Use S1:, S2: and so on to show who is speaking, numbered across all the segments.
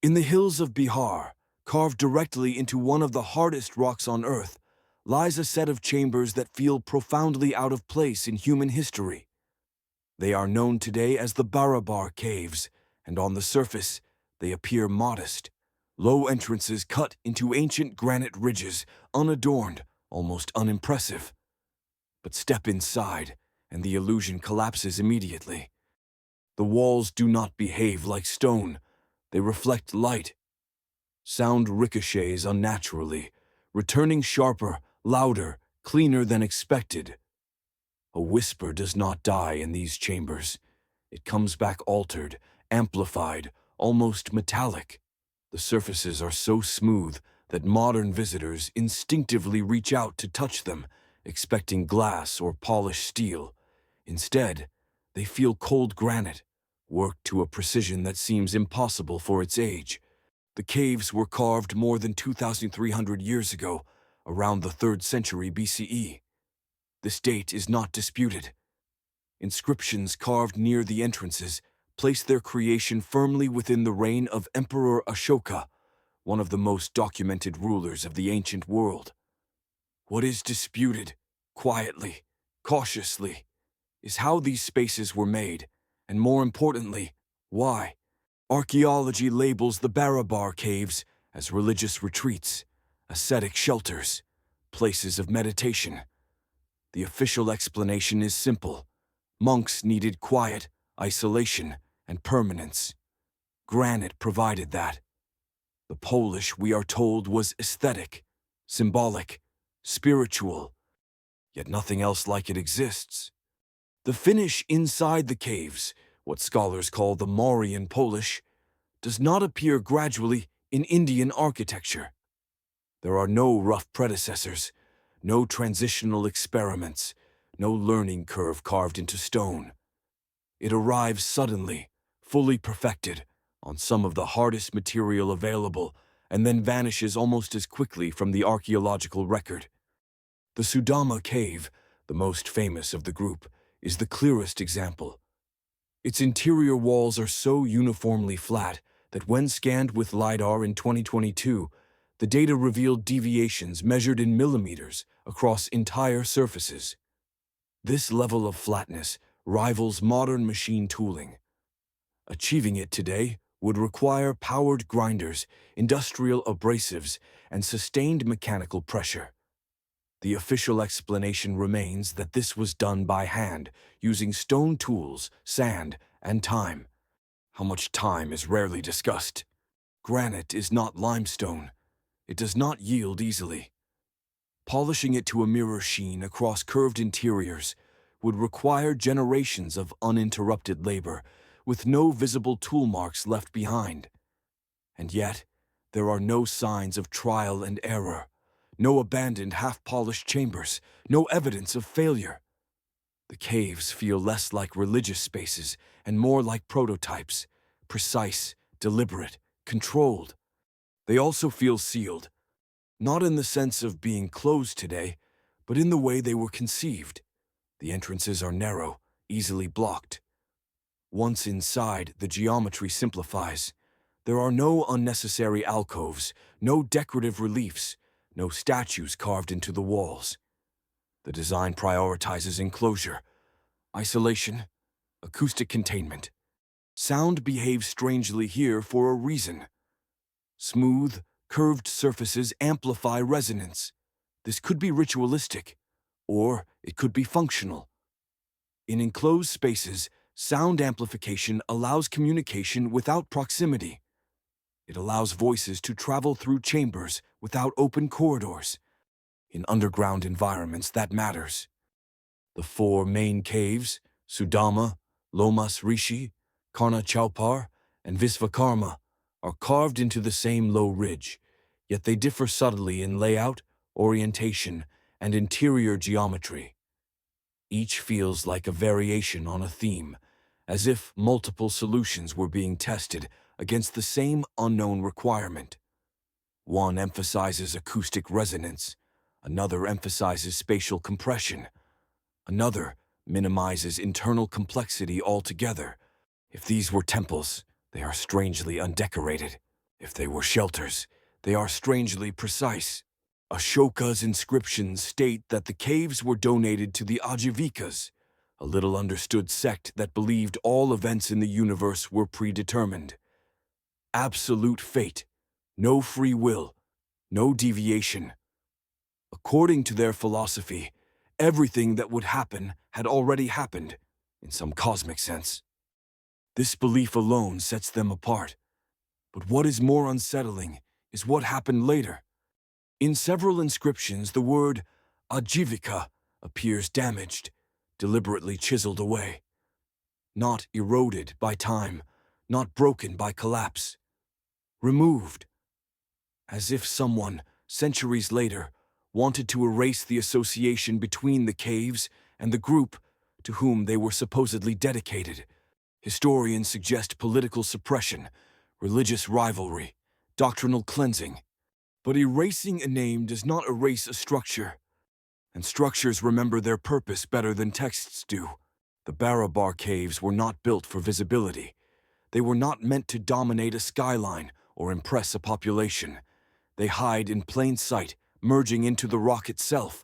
S1: In the hills of Bihar, carved directly into one of the hardest rocks on Earth, lies a set of chambers that feel profoundly out of place in human history. They are known today as the Barabar Caves, and on the surface, they appear modest. Low entrances cut into ancient granite ridges, unadorned, almost unimpressive. But step inside, and the illusion collapses immediately. The walls do not behave like stone. They reflect light. Sound ricochets unnaturally, returning sharper, louder, cleaner than expected. A whisper does not die in these chambers. It comes back altered, amplified, almost metallic. The surfaces are so smooth that modern visitors instinctively reach out to touch them, expecting glass or polished steel. Instead, they feel cold granite, worked to a precision that seems impossible for its age. The caves were carved more than 2,300 years ago, around the 3rd century BCE. This date is not disputed. Inscriptions carved near the entrances place their creation firmly within the reign of Emperor Ashoka, one of the most documented rulers of the ancient world. What is disputed, quietly, cautiously, is how these spaces were made, and more importantly, why. Archaeology labels the Barabar Caves as religious retreats, ascetic shelters, places of meditation. The official explanation is simple. Monks needed quiet, isolation, and permanence. Granite provided that. The Polish, we are told, was aesthetic, symbolic, spiritual, yet nothing else like it exists. The finish inside the caves, what scholars call the Mauryan Polish, does not appear gradually in Indian architecture. There are no rough predecessors, no transitional experiments, no learning curve carved into stone. It arrives suddenly, fully perfected, on some of the hardest material available, and then vanishes almost as quickly from the archaeological record. The Sudama Cave, the most famous of the group, is the clearest example. Its interior walls are so uniformly flat that when scanned with LiDAR in 2022, the data revealed deviations measured in millimeters across entire surfaces. This level of flatness rivals modern machine tooling. Achieving it today would require powered grinders, industrial abrasives, and sustained mechanical pressure. The official explanation remains that this was done by hand, using stone tools, sand, and time. How much time is rarely discussed. Granite is not limestone. It does not yield easily. Polishing it to a mirror sheen across curved interiors would require generations of uninterrupted labor, with no visible tool marks left behind. And yet, there are no signs of trial and error, no abandoned half-polished chambers, no evidence of failure. The caves feel less like religious spaces and more like prototypes, precise, deliberate, controlled. They also feel sealed, not in the sense of being closed today, but in the way they were conceived. The entrances are narrow, easily blocked. Once inside, the geometry simplifies. There are no unnecessary alcoves, no decorative reliefs, no statues carved into the walls. The design prioritizes enclosure, isolation, acoustic containment. Sound behaves strangely here for a reason. Smooth, curved surfaces amplify resonance. This could be ritualistic, or it could be functional. In enclosed spaces, sound amplification allows communication without proximity. It allows voices to travel through chambers without open corridors. In underground environments, that matters. The 4 main caves, Sudama, Lomas Rishi, Karna Chaupar, and Visvakarma, are carved into the same low ridge, yet they differ subtly in layout, orientation, and interior geometry. Each feels like a variation on a theme, as if multiple solutions were being tested against the same unknown requirement. One emphasizes acoustic resonance, another emphasizes spatial compression, another minimizes internal complexity altogether. If these were temples, they are strangely undecorated. If they were shelters, they are strangely precise. Ashoka's inscriptions state that the caves were donated to the Ajivikas, a little understood sect that believed all events in the universe were predetermined. Absolute fate, no free will, no deviation. According to their philosophy, everything that would happen had already happened, in some cosmic sense. This belief alone sets them apart. But what is more unsettling is what happened later. In several inscriptions, the word Ajivika appears damaged, deliberately chiseled away. Not eroded by time, not broken by collapse. Removed. As if someone, centuries later, wanted to erase the association between the caves and the group to whom they were supposedly dedicated. Historians suggest political suppression, religious rivalry, doctrinal cleansing. But erasing a name does not erase a structure, and structures remember their purpose better than texts do. The Barabar caves were not built for visibility. They were not meant to dominate a skyline or impress a population. They hide in plain sight, merging into the rock itself.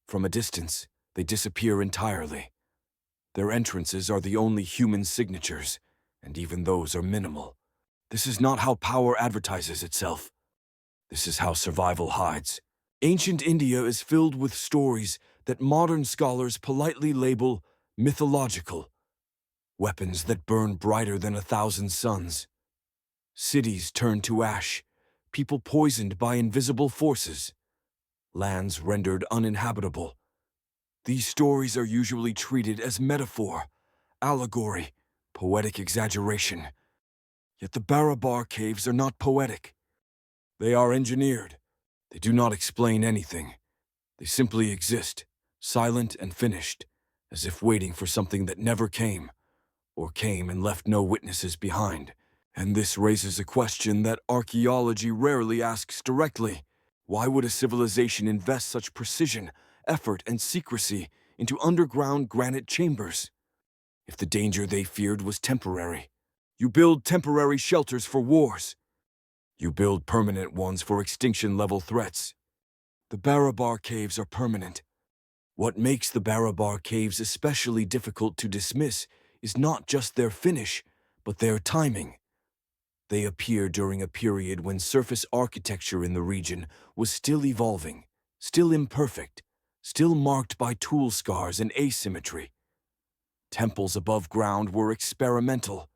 S1: From a distance, they disappear entirely. Their entrances are the only human signatures, and even those are minimal. This is not how power advertises itself. This is how survival hides. Ancient India is filled with stories that modern scholars politely label mythological. Weapons that burn brighter than 1,000 suns. Cities turned to ash. People poisoned by invisible forces. Lands rendered uninhabitable. These stories are usually treated as metaphor, allegory, poetic exaggeration. Yet the Barabar caves are not poetic. They are engineered. They do not explain anything. They simply exist, silent and finished, as if waiting for something that never came, or came and left no witnesses behind. And this raises a question that archaeology rarely asks directly. Why would a civilization invest such precision, effort, and secrecy into underground granite chambers? If the danger they feared was temporary, you build temporary shelters for wars. You build permanent ones for extinction-level threats. The Barabar caves are permanent. What makes the Barabar caves especially difficult to dismiss is not just their finish, but their timing. They appear during a period when surface architecture in the region was still evolving, still imperfect, still marked by tool scars and asymmetry. Temples above ground were experimental.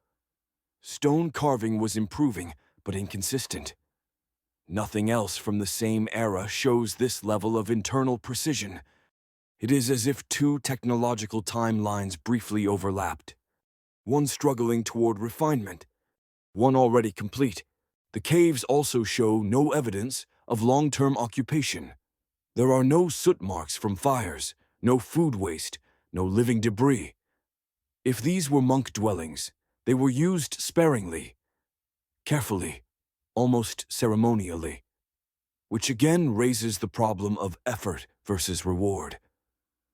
S1: Stone carving was improving, but inconsistent. Nothing else from the same era shows this level of internal precision. It is as if two technological timelines briefly overlapped. One struggling toward refinement, one already complete. The caves also show no evidence of long-term occupation. There are no soot marks from fires, no food waste, no living debris. If these were monk dwellings, they were used sparingly, carefully, almost ceremonially, which again raises the problem of effort versus reward.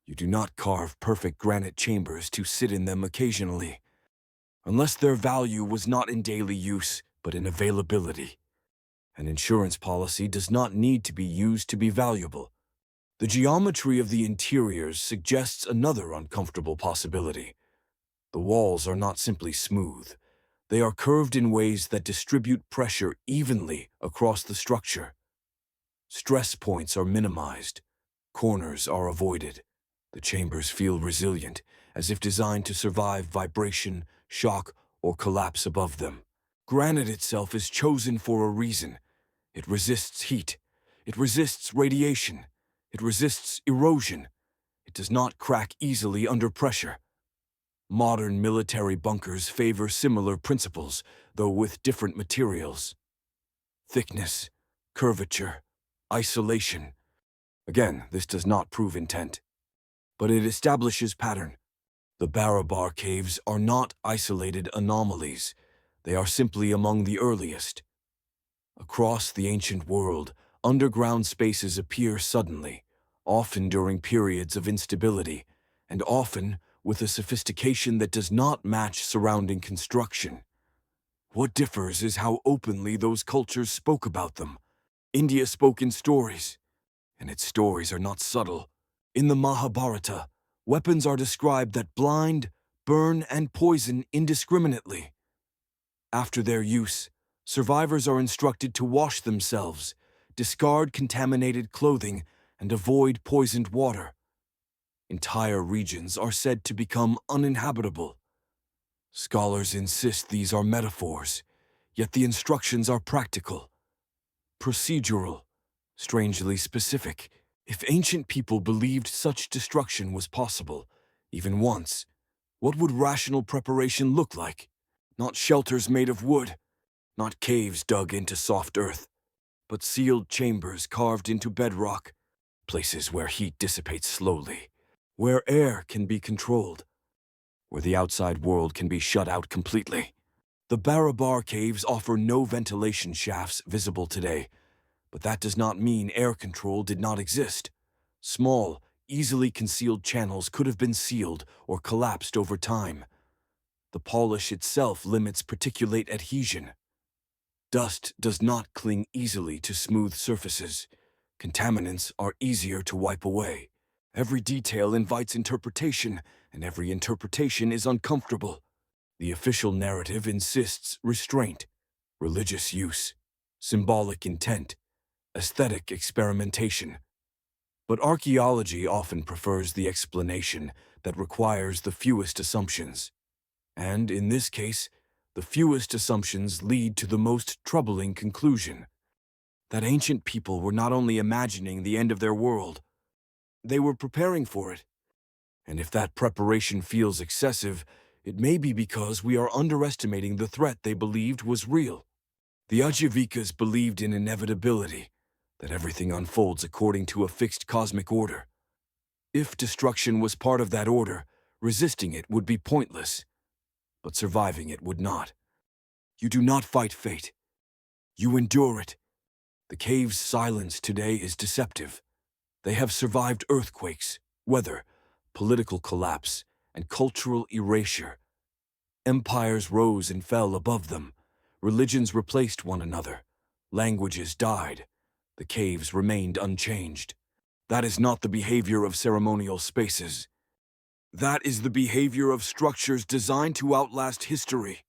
S1: You do not carve perfect granite chambers to sit in them occasionally, unless their value was not in daily use, but in availability. An insurance policy does not need to be used to be valuable. The geometry of the interiors suggests another uncomfortable possibility. The walls are not simply smooth. They are curved in ways that distribute pressure evenly across the structure. Stress points are minimized. Corners are avoided. The chambers feel resilient, as if designed to survive vibration, shock, or collapse above them. Granite itself is chosen for a reason. It resists heat. It resists radiation. It resists erosion. It does not crack easily under pressure. Modern military bunkers favor similar principles, though with different materials. Thickness, curvature, isolation. Again, this does not prove intent, but it establishes pattern. The Barabar caves are not isolated anomalies. They are simply among the earliest. Across the ancient world, underground spaces appear suddenly, often during periods of instability, and often with a sophistication that does not match surrounding construction. What differs is how openly those cultures spoke about them. India spoke in stories, and its stories are not subtle. In the Mahabharata, weapons are described that blind, burn, and poison indiscriminately. After their use, survivors are instructed to wash themselves, discard contaminated clothing, and avoid poisoned water. Entire regions are said to become uninhabitable. Scholars insist these are metaphors, yet the instructions are practical, procedural, strangely specific. If ancient people believed such destruction was possible, even once, what would rational preparation look like? Not shelters made of wood, not caves dug into soft earth, but sealed chambers carved into bedrock, places where heat dissipates slowly, where air can be controlled, where the outside world can be shut out completely. The Barabar caves offer no ventilation shafts visible today, but that does not mean air control did not exist. Small, easily concealed channels could have been sealed or collapsed over time. The polish itself limits particulate adhesion. Dust does not cling easily to smooth surfaces. Contaminants are easier to wipe away. Every detail invites interpretation, and every interpretation is uncomfortable. The official narrative insists restraint, religious use, symbolic intent, aesthetic experimentation. But archaeology often prefers the explanation that requires the fewest assumptions. And in this case, the fewest assumptions lead to the most troubling conclusion: that ancient people were not only imagining the end of their world, they were preparing for it. And if that preparation feels excessive, it may be because we are underestimating the threat they believed was real. The Ajavikas believed in inevitability, that everything unfolds according to a fixed cosmic order. If destruction was part of that order, resisting it would be pointless, but surviving it would not. You do not fight fate. You endure it. The cave's silence today is deceptive. They have survived earthquakes, weather, political collapse, and cultural erasure. Empires rose and fell above them. Religions replaced one another. Languages died. The caves remained unchanged. That is not the behavior of ceremonial spaces. That is the behavior of structures designed to outlast history.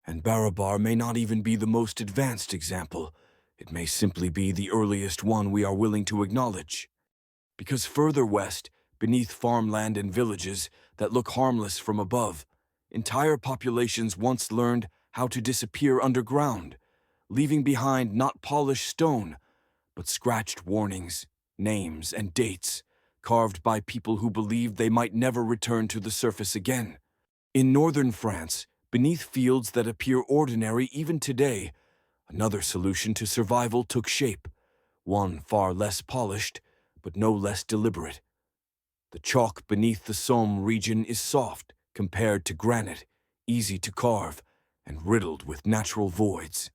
S1: And Barabar may not even be the most advanced example. It may simply be the earliest one we are willing to acknowledge. Because further west, beneath farmland and villages that look harmless from above, entire populations once learned how to disappear underground, leaving behind not polished stone, but scratched warnings, names, and dates, carved by people who believed they might never return to the surface again. In northern France, beneath fields that appear ordinary even today, another solution to survival took shape, one far less polished, but no less deliberate. The chalk beneath the Somme region is soft compared to granite, easy to carve, and riddled with natural voids.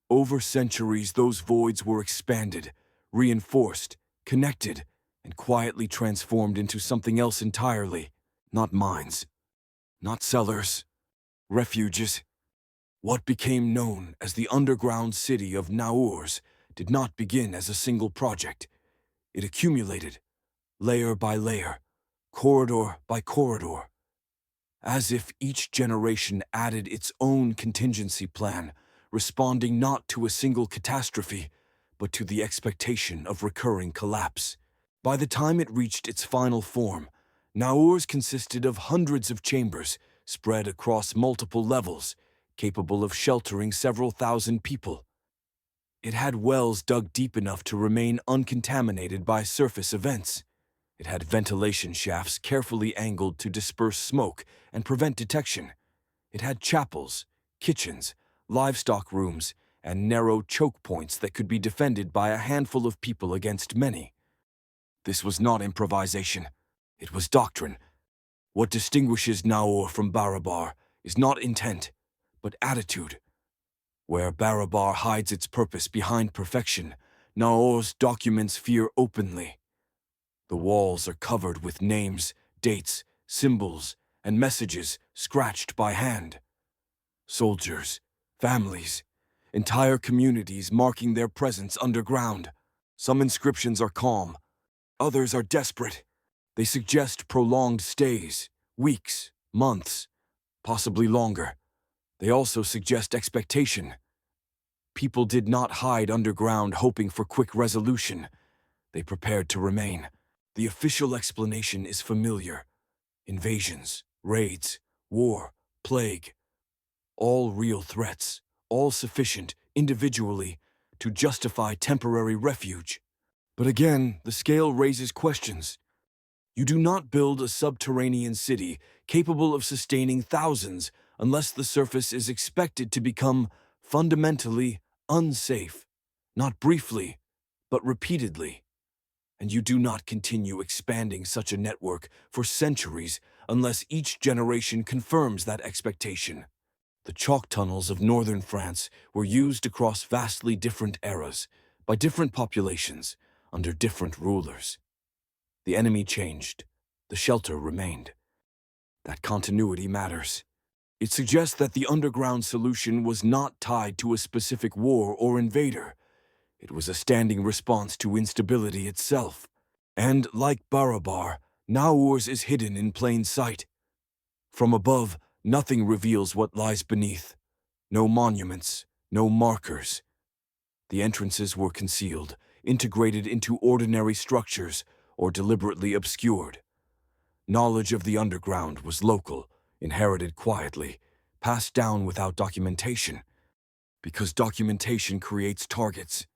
S1: Over centuries, those voids were expanded, reinforced, connected, and quietly transformed into something else entirely. Not mines, not cellars, refuges. What became known as the underground city of Naurs did not begin as a single project. It accumulated, layer by layer, corridor by corridor, as if each generation added its own contingency plan, responding not to a single catastrophe, but to the expectation of recurring collapse. By the time it reached its final form, Naurs consisted of hundreds of chambers spread across multiple levels, capable of sheltering several thousand people. It had wells dug deep enough to remain uncontaminated by surface events. It had ventilation shafts carefully angled to disperse smoke and prevent detection. It had chapels, kitchens, livestock rooms, and narrow choke points that could be defended by a handful of people against many. This was not improvisation. It was doctrine. What distinguishes Naur from Barabar is not intent, but attitude. Where Barabar hides its purpose behind perfection, Naur's documents fear openly. The walls are covered with names, dates, symbols, and messages scratched by hand. Soldiers, Families, entire communities marking their presence underground. Some inscriptions are calm, others are desperate. They suggest prolonged stays, weeks, months, possibly longer. They also suggest expectation. People did not hide underground hoping for quick resolution. They prepared to remain. The official explanation is familiar. Invasions, raids, war, plague, all real threats, all sufficient, individually, to justify temporary refuge. But again, the scale raises questions. You do not build a subterranean city capable of sustaining thousands unless the surface is expected to become fundamentally unsafe, not briefly, but repeatedly. And you do not continue expanding such a network for centuries unless each generation confirms that expectation. The chalk tunnels of northern France were used across vastly different eras, by different populations, under different rulers. The enemy changed. The shelter remained. That continuity matters. It suggests that the underground solution was not tied to a specific war or invader. It was a standing response to instability itself. And, like Barabar, Naurs is hidden in plain sight. From above, nothing reveals what lies beneath. No monuments, no markers. The entrances were concealed, integrated into ordinary structures, or deliberately obscured. Knowledge of the underground was local, inherited quietly, passed down without documentation. Because documentation creates targets.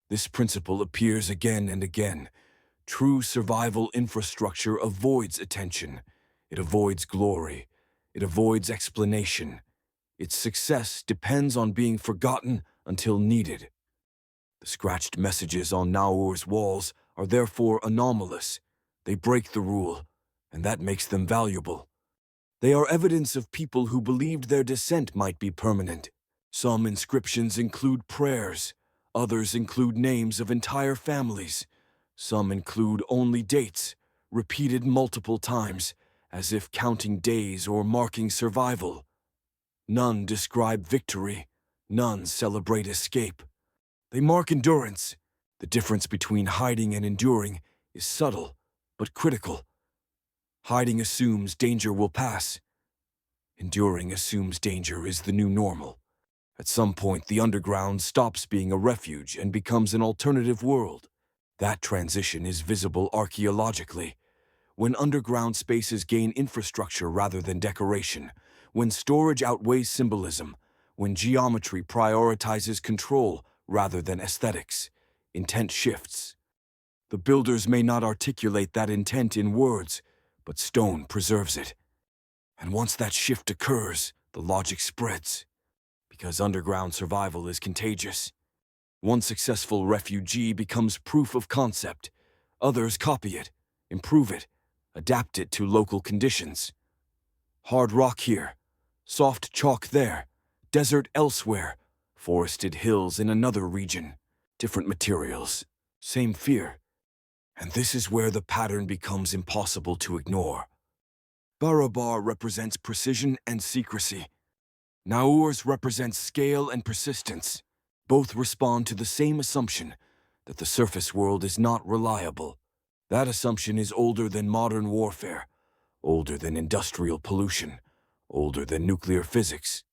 S1: This principle appears again and again. True survival infrastructure avoids attention. It avoids glory. It avoids explanation. Its success depends on being forgotten until needed. The scratched messages on Naur's walls are therefore anomalous. They break the rule, and that makes them valuable. They are evidence of people who believed their descent might be permanent. Some inscriptions include prayers, others include names of entire families. Some include only dates, repeated multiple times, as if counting days or marking survival. None describe victory, none celebrate escape. They mark endurance. The difference between hiding and enduring is subtle, but critical. Hiding assumes danger will pass. Enduring assumes danger is the new normal. At some point, the underground stops being a refuge and becomes an alternative world. That transition is visible archaeologically. When underground spaces gain infrastructure rather than decoration, when storage outweighs symbolism, when geometry prioritizes control rather than aesthetics, intent shifts. The builders may not articulate that intent in words, but stone preserves it. And once that shift occurs, the logic spreads. Because underground survival is contagious. One successful refugee becomes proof of concept. Others copy it, improve it, adapt it to local conditions. Hard rock here, soft chalk there, desert elsewhere, forested hills in another region. Different materials, same fear. And this is where the pattern becomes impossible to ignore. Barabar represents precision and secrecy. Naurs represents scale and persistence. Both respond to the same assumption, that the surface world is not reliable. That assumption is older than modern warfare, older than industrial pollution, older than nuclear physics.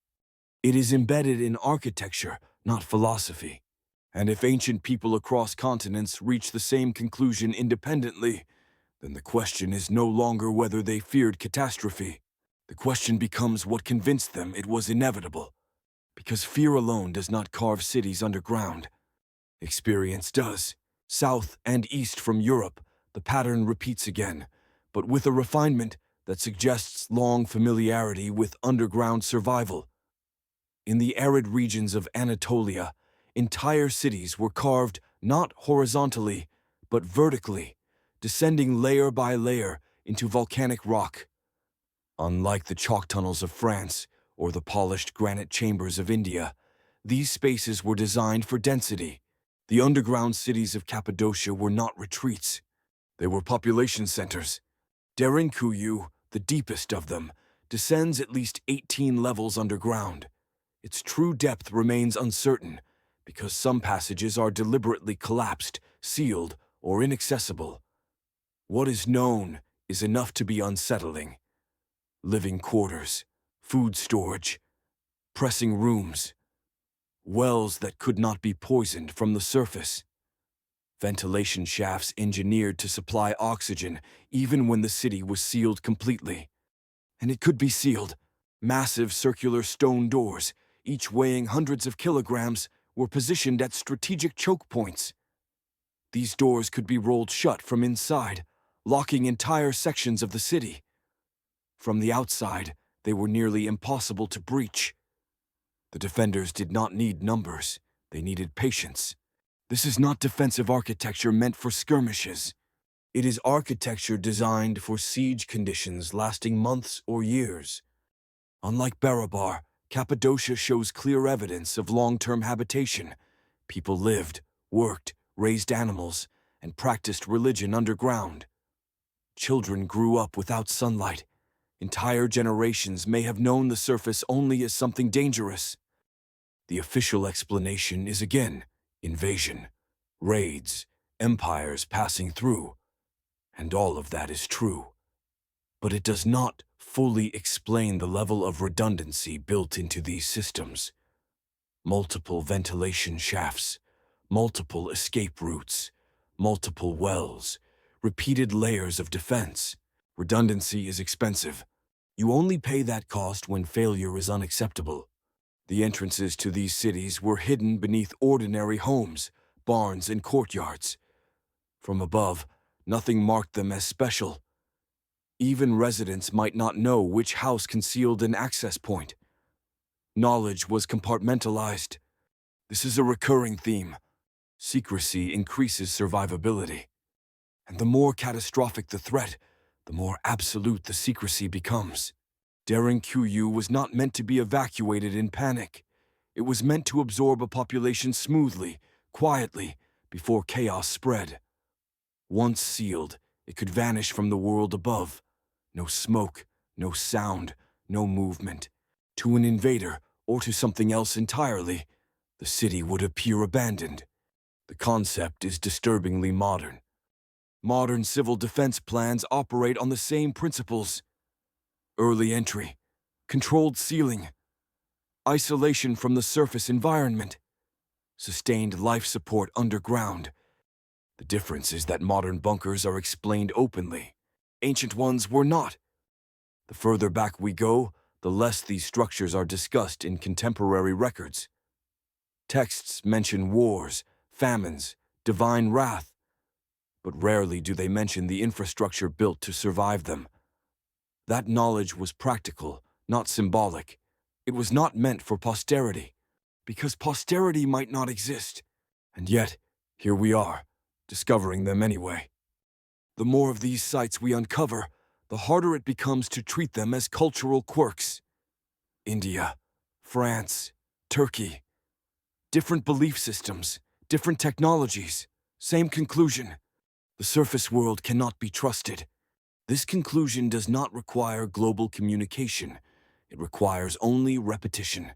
S1: It is embedded in architecture, not philosophy. And if ancient people across continents reach the same conclusion independently, then the question is no longer whether they feared catastrophe. The question becomes what convinced them it was inevitable. Because fear alone does not carve cities underground. Experience does. South and east from Europe, the pattern repeats again, but with a refinement that suggests long familiarity with underground survival. In the arid regions of Anatolia, entire cities were carved not horizontally, but vertically, descending layer by layer into volcanic rock. Unlike the chalk tunnels of France or the polished granite chambers of India, these spaces were designed for density. The underground cities of Cappadocia were not retreats. They were population centers. Derinkuyu, the deepest of them, descends at least 18 levels underground. Its true depth remains uncertain because some passages are deliberately collapsed, sealed, or inaccessible. What is known is enough to be unsettling. Living quarters, food storage, pressing rooms, wells that could not be poisoned from the surface, ventilation shafts engineered to supply oxygen even when the city was sealed completely. And it could be sealed. Massive circular stone doors, each weighing hundreds of kilograms, were positioned at strategic choke points. These doors could be rolled shut from inside, locking entire sections of the city. From the outside, they were nearly impossible to breach. The defenders did not need numbers, they needed patience. This is not defensive architecture meant for skirmishes. It is architecture designed for siege conditions lasting months or years. Unlike Barabar, Cappadocia shows clear evidence of long-term habitation. People lived, worked, raised animals, and practiced religion underground. Children grew up without sunlight. Entire generations may have known the surface only as something dangerous. The official explanation is again invasion, raids, empires passing through, and all of that is true. But it does not fully explain the level of redundancy built into these systems. Multiple ventilation shafts, multiple escape routes, multiple wells, repeated layers of defense. Redundancy is expensive. You only pay that cost when failure is unacceptable. The entrances to these cities were hidden beneath ordinary homes, barns, and courtyards. From above, nothing marked them as special. Even residents might not know which house concealed an access point. Knowledge was compartmentalized. This is a recurring theme. Secrecy increases survivability. And the more catastrophic the threat, the more absolute the secrecy becomes. Daring Kuyu was not meant to be evacuated in panic. It was meant to absorb a population smoothly, quietly, before chaos spread. Once sealed, it could vanish from the world above. No smoke, no sound, no movement. To an invader, or to something else entirely, the city would appear abandoned. The concept is disturbingly modern. Modern civil defense plans operate on the same principles. Early entry, controlled sealing, isolation from the surface environment, sustained life support underground. The difference is that modern bunkers are explained openly. Ancient ones were not. The further back we go, the less these structures are discussed in contemporary records. Texts mention wars, famines, divine wrath, but rarely do they mention the infrastructure built to survive them. That knowledge was practical, not symbolic. It was not meant for posterity, because posterity might not exist. And yet, here we are, discovering them anyway. The more of these sites we uncover, the harder it becomes to treat them as cultural quirks. India, France, Turkey. Different belief systems, different technologies, same conclusion. The surface world cannot be trusted. This conclusion does not require global communication. It requires only repetition.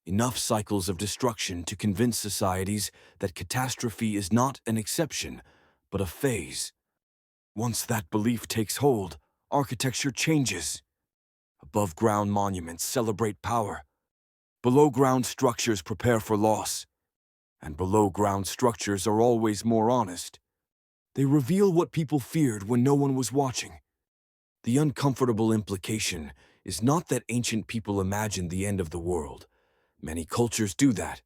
S1: Enough cycles of destruction to convince societies that catastrophe is not an exception, but a phase. Once that belief takes hold, architecture changes. Above-ground monuments celebrate power. Below-ground structures prepare for loss. And below-ground structures are always more honest. They reveal what people feared when no one was watching. The uncomfortable implication is not that ancient people imagined the end of the world. Many cultures do that.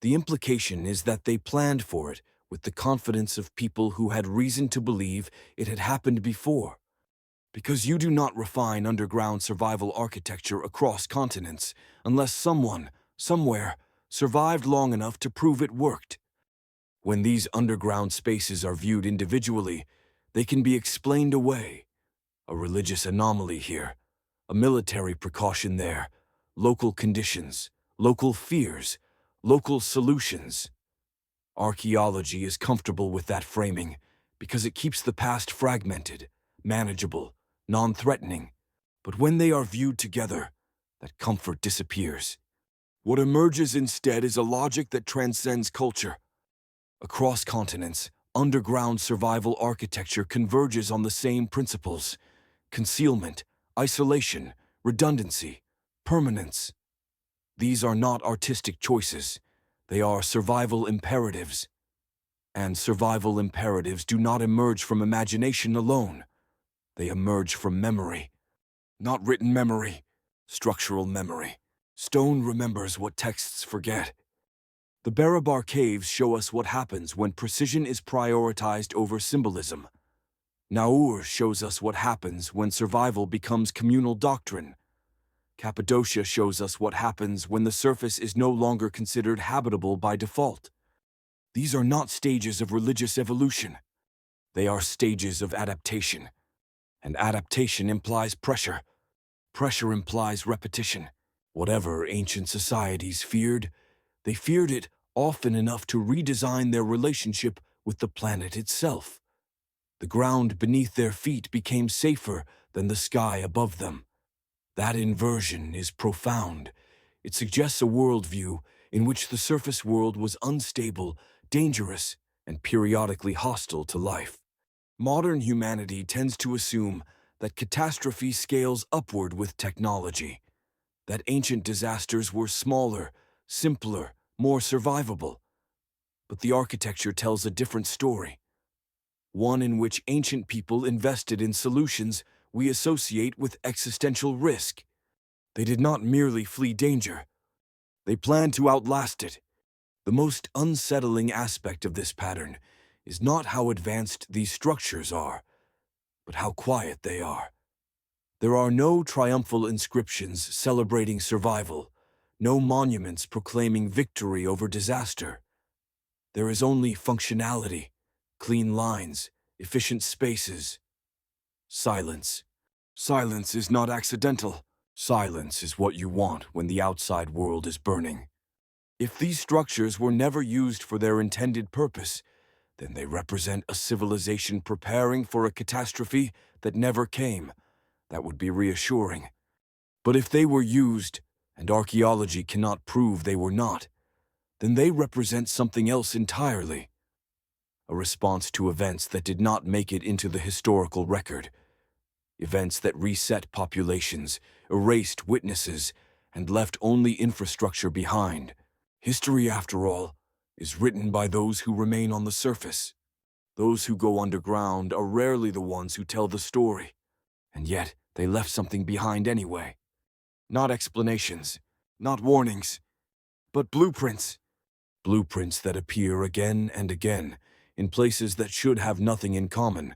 S1: The implication is that they planned for it with the confidence of people who had reason to believe it had happened before. Because you do not refine underground survival architecture across continents unless someone, somewhere, survived long enough to prove it worked. When these underground spaces are viewed individually, they can be explained away. A religious anomaly here, a military precaution there, local conditions, local fears, local solutions. Archaeology is comfortable with that framing because it keeps the past fragmented, manageable, non-threatening. But when they are viewed together, that comfort disappears. What emerges instead is a logic that transcends culture. Across continents, underground survival architecture converges on the same principles: concealment, isolation, redundancy, permanence. These are not artistic choices. They are survival imperatives. And survival imperatives do not emerge from imagination alone. They emerge from memory. Not written memory, structural memory. Stone remembers what texts forget. The Barabar caves show us what happens when precision is prioritized over symbolism. Naur shows us what happens when survival becomes communal doctrine. Cappadocia shows us what happens when the surface is no longer considered habitable by default. These are not stages of religious evolution. They are stages of adaptation. And adaptation implies pressure. Pressure implies repetition. Whatever ancient societies feared, they feared it often enough to redesign their relationship with the planet itself. The ground beneath their feet became safer than the sky above them. That inversion is profound. It suggests a worldview in which the surface world was unstable, dangerous, and periodically hostile to life. Modern humanity tends to assume that catastrophe scales upward with technology, that ancient disasters were smaller, simpler, more survivable. But the architecture tells a different story, one in which ancient people invested in solutions we associate with existential risk. They did not merely flee danger. They planned to outlast it. The most unsettling aspect of this pattern is not how advanced these structures are, but how quiet they are. There are no triumphal inscriptions celebrating survival, no monuments proclaiming victory over disaster. There is only functionality, clean lines, efficient spaces, silence. Silence is not accidental. Silence is what you want when the outside world is burning. If these structures were never used for their intended purpose, then they represent a civilization preparing for a catastrophe that never came. That would be reassuring. But if they were used, and archaeology cannot prove they were not, then they represent something else entirely. A response to events that did not make it into the historical record. Events that reset populations, erased witnesses, and left only infrastructure behind. History, after all, is written by those who remain on the surface. Those who go underground are rarely the ones who tell the story. And yet, they left something behind anyway. Not explanations, not warnings, but blueprints. Blueprints that appear again and again in places that should have nothing in common.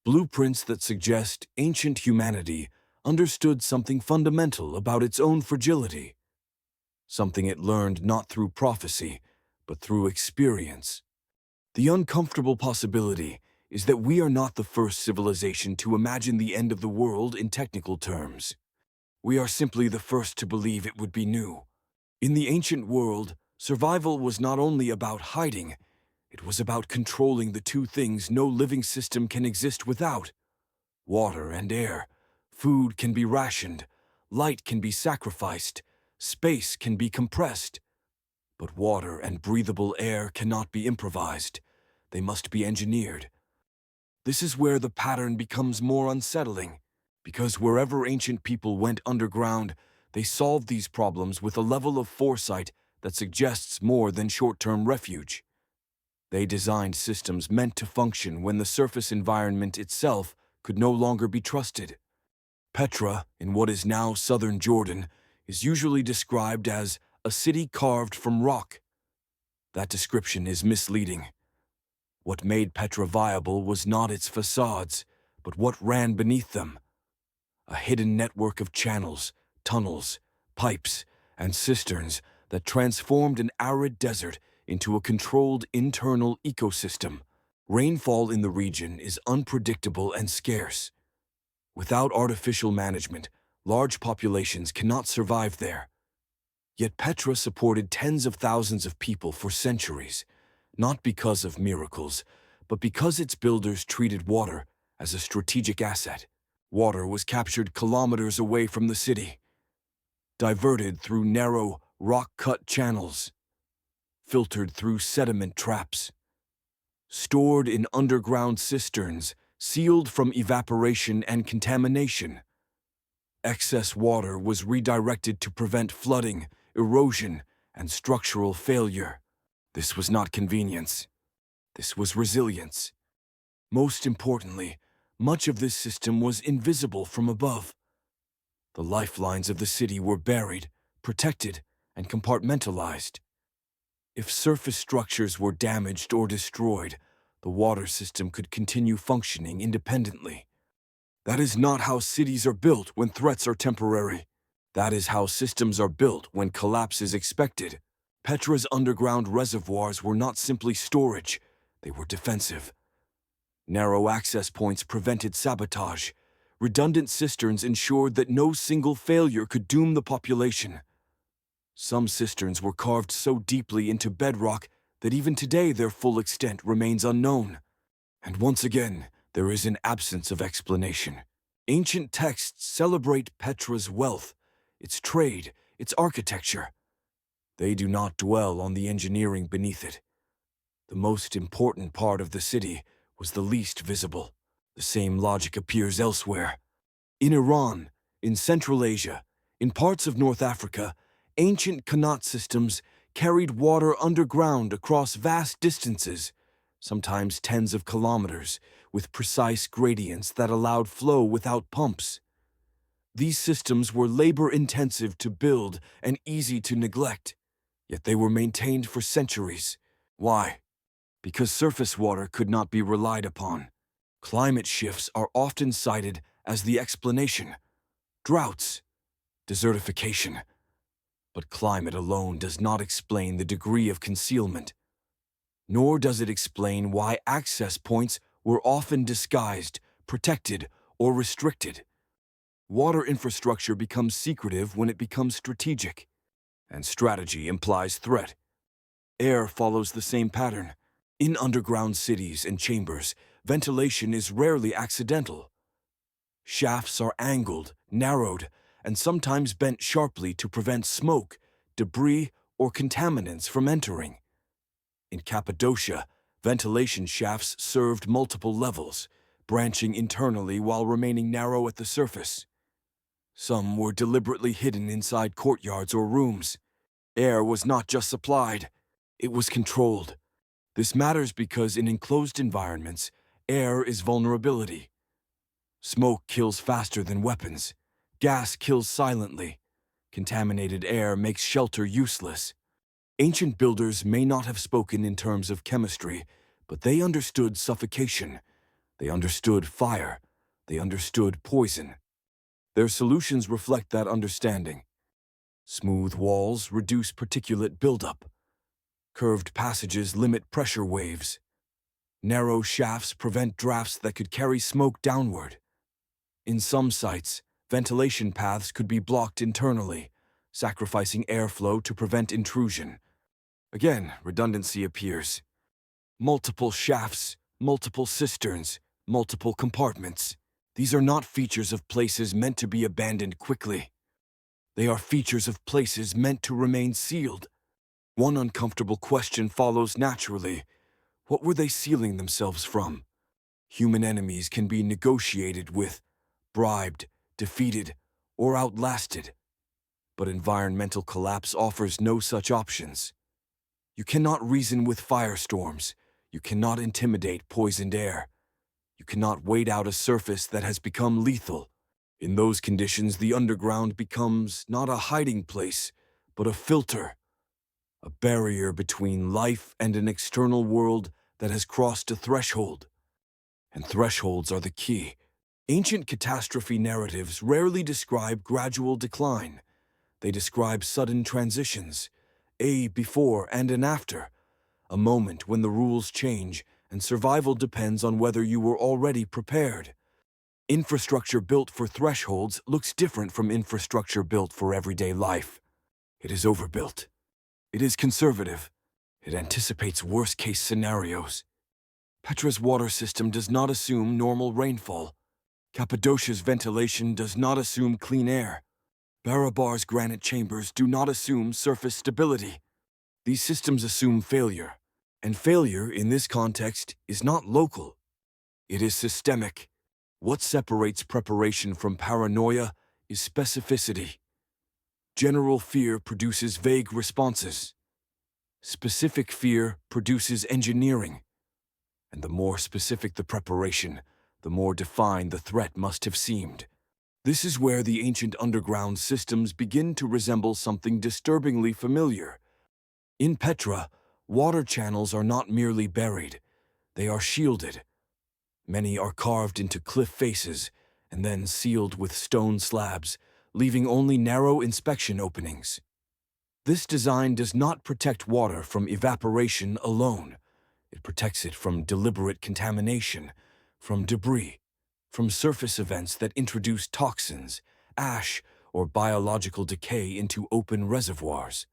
S1: Blueprints that suggest ancient humanity understood something fundamental about its own fragility. Something it learned not through prophecy, but through experience. The uncomfortable possibility is that we are not the first civilization to imagine the end of the world in technical terms. We are simply the first to believe it would be new. In the ancient world, survival was not only about hiding, it was about controlling the two things no living system can exist without: water and air. Food can be rationed, light can be sacrificed, space can be compressed. But water and breathable air cannot be improvised. They must be engineered. This is where the pattern becomes more unsettling, because wherever ancient people went underground, they solved these problems with a level of foresight that suggests more than short-term refuge. They designed systems meant to function when the surface environment itself could no longer be trusted. Petra, in what is now southern Jordan, is usually described as a city carved from rock. That description is misleading. What made Petra viable was not its facades, but what ran beneath them. A hidden network of channels, tunnels, pipes, and cisterns that transformed an arid desert into a controlled internal ecosystem. Rainfall in the region is unpredictable and scarce. Without artificial management, large populations cannot survive there. Yet Petra supported tens of thousands of people for centuries, not because of miracles, but because its builders treated water as a strategic asset. Water was captured kilometers away from the city, diverted through narrow, rock-cut channels, filtered through sediment traps, stored in underground cisterns, sealed from evaporation and contamination. Excess water was redirected to prevent flooding, erosion, and structural failure. This was not convenience. This was resilience. Most importantly, much of this system was invisible from above. The lifelines of the city were buried, protected, and compartmentalized. If surface structures were damaged or destroyed, the water system could continue functioning independently. That is not how cities are built when threats are temporary. That is how systems are built when collapse is expected. Petra's underground reservoirs were not simply storage, they were defensive. Narrow access points prevented sabotage. Redundant cisterns ensured that no single failure could doom the population. Some cisterns were carved so deeply into bedrock that even today their full extent remains unknown. And once again, there is an absence of explanation. Ancient texts celebrate Petra's wealth, its trade, its architecture. They do not dwell on the engineering beneath it. The most important part of the city was the least visible. The same logic appears elsewhere. In Iran, in Central Asia, in parts of North Africa, ancient qanat systems carried water underground across vast distances, sometimes tens of kilometers, with precise gradients that allowed flow without pumps. These systems were labor-intensive to build and easy to neglect, yet they were maintained for centuries. Why? Because surface water could not be relied upon. Climate shifts are often cited as the explanation. Droughts, desertification. But climate alone does not explain the degree of concealment. Nor does it explain why access points were often disguised, protected, or restricted. Water infrastructure becomes secretive when it becomes strategic, and strategy implies threat. Air follows the same pattern. In underground cities and chambers, ventilation is rarely accidental. Shafts are angled, narrowed, and sometimes bent sharply to prevent smoke, debris, or contaminants from entering. In Cappadocia, ventilation shafts served multiple levels, branching internally while remaining narrow at the surface. Some were deliberately hidden inside courtyards or rooms. Air was not just supplied, it was controlled. This matters because in enclosed environments, air is vulnerability. Smoke kills faster than weapons. Gas kills silently. Contaminated air makes shelter useless. Ancient builders may not have spoken in terms of chemistry, but they understood suffocation. They understood fire. They understood poison. Their solutions reflect that understanding. Smooth walls reduce particulate buildup. Curved passages limit pressure waves. Narrow shafts prevent drafts that could carry smoke downward. In some sites, ventilation paths could be blocked internally, sacrificing airflow to prevent intrusion. Again, redundancy appears. Multiple shafts, multiple cisterns, multiple compartments. These are not features of places meant to be abandoned quickly. They are features of places meant to remain sealed. One uncomfortable question follows naturally. What were they sealing themselves from? Human enemies can be negotiated with, bribed, defeated, or outlasted. But environmental collapse offers no such options. You cannot reason with firestorms. You cannot intimidate poisoned air. You cannot wait out a surface that has become lethal. In those conditions, the underground becomes not a hiding place, but a filter, a barrier between life and an external world that has crossed a threshold. And thresholds are the key. Ancient catastrophe narratives rarely describe gradual decline. They describe sudden transitions, a before and an after, a moment when the rules change and survival depends on whether you were already prepared. Infrastructure built for thresholds looks different from infrastructure built for everyday life. It is overbuilt. It is conservative. It anticipates worst-case scenarios. Petra's water system does not assume normal rainfall. Cappadocia's ventilation does not assume clean air. Barabar's granite chambers do not assume surface stability. These systems assume failure. And failure, in this context, is not local. It is systemic. What separates preparation from paranoia is specificity. General fear produces vague responses. Specific fear produces engineering. And the more specific the preparation, the more defined the threat must have seemed. This is where the ancient underground systems begin to resemble something disturbingly familiar. In Petra, water channels are not merely buried, they are shielded. Many are carved into cliff faces and then sealed with stone slabs, leaving only narrow inspection openings. This design does not protect water from evaporation alone. It protects it from deliberate contamination, from debris, from surface events that introduce toxins, ash, or biological decay into open reservoirs.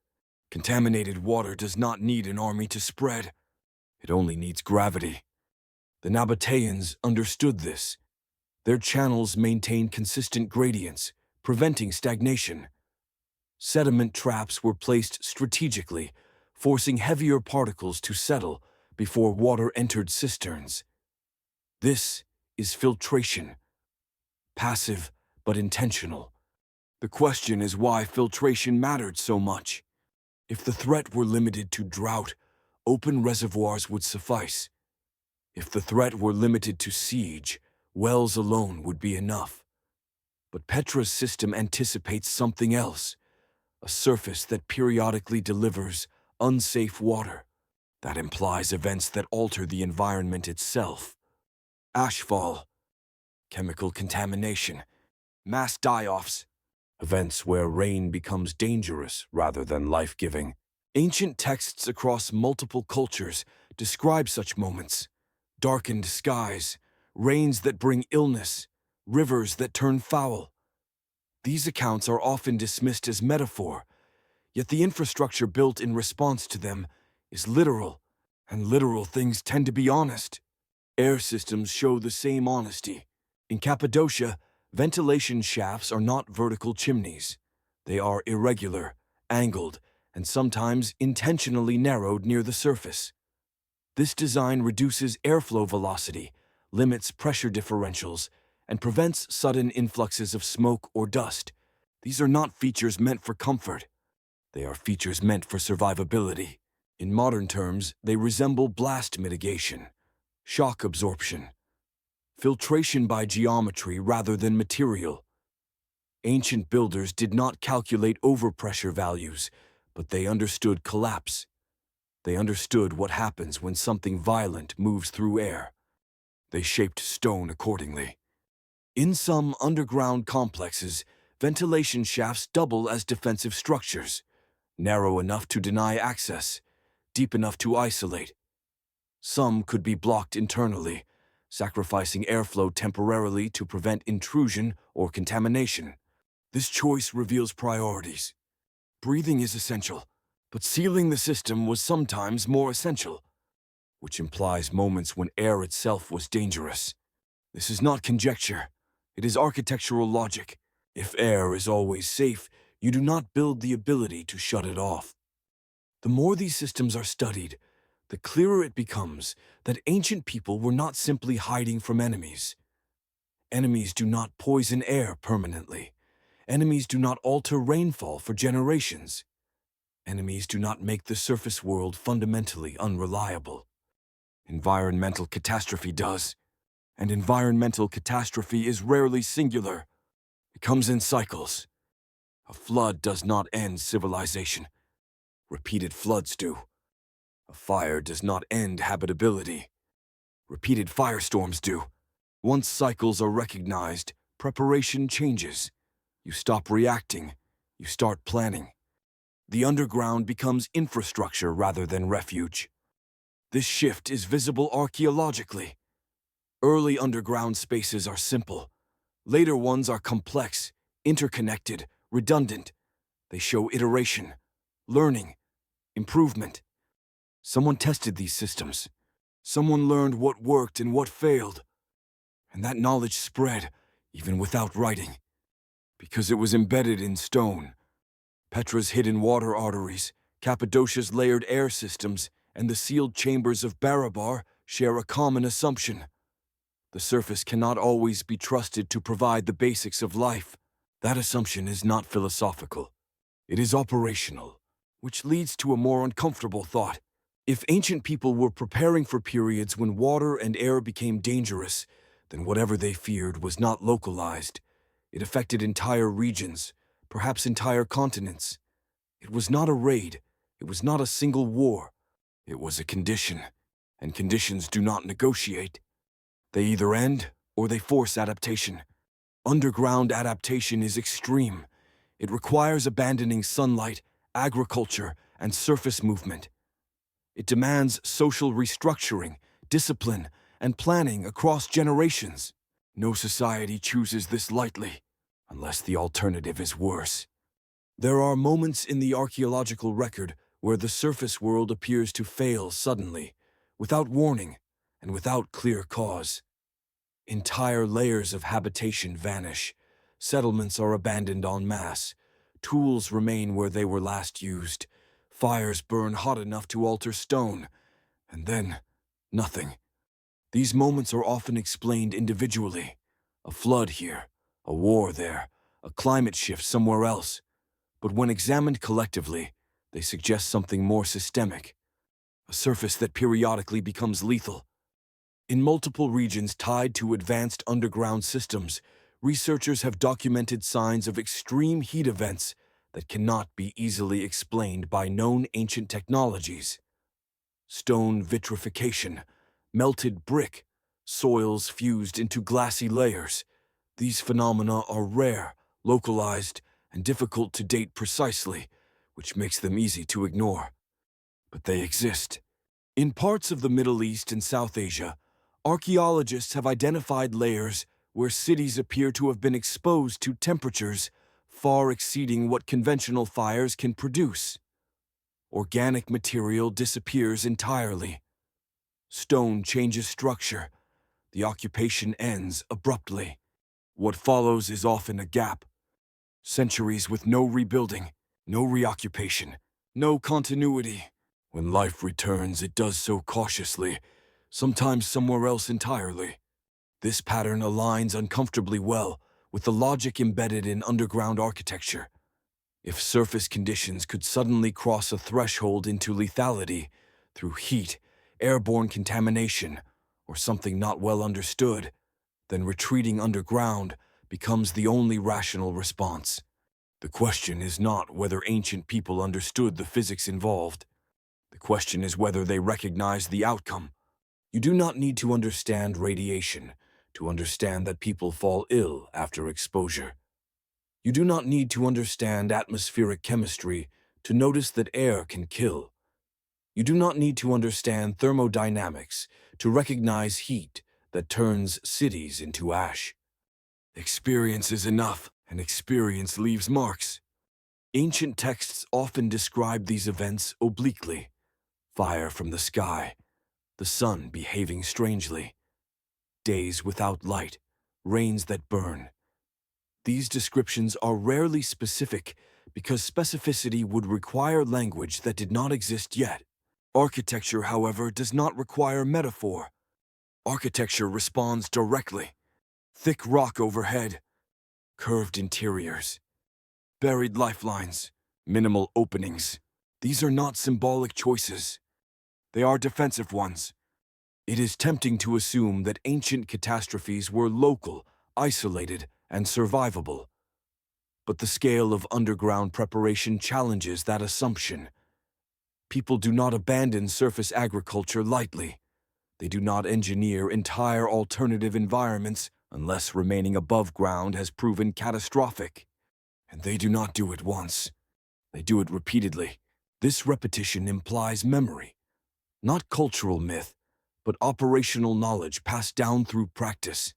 S1: Contaminated water does not need an army to spread. It only needs gravity. The Nabateans understood this. Their channels maintained consistent gradients, preventing stagnation. Sediment traps were placed strategically, forcing heavier particles to settle before water entered cisterns. This is filtration, passive but intentional. The question is why filtration mattered so much. If the threat were limited to drought, open reservoirs would suffice. If the threat were limited to siege, wells alone would be enough. But Petra's system anticipates something else, a surface that periodically delivers unsafe water. That implies events that alter the environment itself. Ashfall, chemical contamination, mass die-offs, events where rain becomes dangerous rather than life-giving. Ancient texts across multiple cultures describe such moments. Darkened skies, rains that bring illness, rivers that turn foul. These accounts are often dismissed as metaphor, yet the infrastructure built in response to them is literal, and literal things tend to be honest. Air systems show the same honesty. In Cappadocia, ventilation shafts are not vertical chimneys. They are irregular, angled, and sometimes intentionally narrowed near the surface. This design reduces airflow velocity, limits pressure differentials, and prevents sudden influxes of smoke or dust. These are not features meant for comfort. They are features meant for survivability. In modern terms, they resemble blast mitigation, shock absorption, filtration by geometry rather than material. Ancient builders did not calculate overpressure values, but they understood collapse. They understood what happens when something violent moves through air. They shaped stone accordingly. In some underground complexes, ventilation shafts double as defensive structures, narrow enough to deny access, deep enough to isolate. Some could be blocked internally, sacrificing airflow temporarily to prevent intrusion or contamination. This choice reveals priorities. Breathing is essential, but sealing the system was sometimes more essential, which implies moments when air itself was dangerous. This is not conjecture. It is architectural logic. If air is always safe, you do not build the ability to shut it off. The more these systems are studied, the clearer it becomes that ancient people were not simply hiding from enemies. Enemies do not poison air permanently. Enemies do not alter rainfall for generations. Enemies do not make the surface world fundamentally unreliable. Environmental catastrophe does. And environmental catastrophe is rarely singular. It comes in cycles. A flood does not end civilization. Repeated floods do. A fire does not end habitability. Repeated firestorms do. Once cycles are recognized, preparation changes. You stop reacting. You start planning. The underground becomes infrastructure rather than refuge. This shift is visible archaeologically. Early underground spaces are simple. Later ones are complex, interconnected, redundant. They show iteration, learning, improvement. Someone tested these systems. Someone learned what worked and what failed. And that knowledge spread, even without writing. Because it was embedded in stone. Petra's hidden water arteries, Cappadocia's layered air systems, and the sealed chambers of Barabar share a common assumption. The surface cannot always be trusted to provide the basics of life. That assumption is not philosophical. It is operational, which leads to a more uncomfortable thought. If ancient people were preparing for periods when water and air became dangerous, then whatever they feared was not localized. It affected entire regions, perhaps entire continents. It was not a raid. It was not a single war. It was a condition, and conditions do not negotiate. They either end or they force adaptation. Underground adaptation is extreme. It requires abandoning sunlight, agriculture, and surface movement. It demands social restructuring, discipline, and planning across generations. No society chooses this lightly, unless the alternative is worse. There are moments in the archaeological record where the surface world appears to fail suddenly, without warning, and without clear cause. Entire layers of habitation vanish. Settlements are abandoned en masse. Tools remain where they were last used. Fires burn hot enough to alter stone. And then, nothing. These moments are often explained individually. A flood here, a war there, a climate shift somewhere else. But when examined collectively, they suggest something more systemic. A surface that periodically becomes lethal. In multiple regions tied to advanced underground systems, researchers have documented signs of extreme heat events that cannot be easily explained by known ancient technologies. Stone vitrification, melted brick, soils fused into glassy layers. These phenomena are rare, localized, and difficult to date precisely, which makes them easy to ignore. But they exist. In parts of the Middle East and South Asia, archaeologists have identified layers where cities appear to have been exposed to temperatures far exceeding what conventional fires can produce. Organic material disappears entirely. Stone changes structure. The occupation ends abruptly. What follows is often a gap. Centuries with no rebuilding, no reoccupation, no continuity. When life returns, it does so cautiously, sometimes somewhere else entirely. This pattern aligns uncomfortably well with the logic embedded in underground architecture. If surface conditions could suddenly cross a threshold into lethality through heat, airborne contamination, or something not well understood, then retreating underground becomes the only rational response. The question is not whether ancient people understood the physics involved. The question is whether they recognized the outcome. You do not need to understand radiation to understand that people fall ill after exposure. You do not need to understand atmospheric chemistry to notice that air can kill. You do not need to understand thermodynamics to recognize heat that turns cities into ash. Experience is enough, and experience leaves marks. Ancient texts often describe these events obliquely. Fire from the sky, the sun behaving strangely, days without light, rains that burn. These descriptions are rarely specific because specificity would require language that did not exist yet. Architecture, however, does not require metaphor. Architecture responds directly. Thick rock overhead, curved interiors, buried lifelines, minimal openings. These are not symbolic choices. They are defensive ones. It is tempting to assume that ancient catastrophes were local, isolated, and survivable. But the scale of underground preparation challenges that assumption. People do not abandon surface agriculture lightly. They do not engineer entire alternative environments unless remaining above ground has proven catastrophic. And they do not do it once. They do it repeatedly. This repetition implies memory, not cultural myth, but operational knowledge passed down through practice,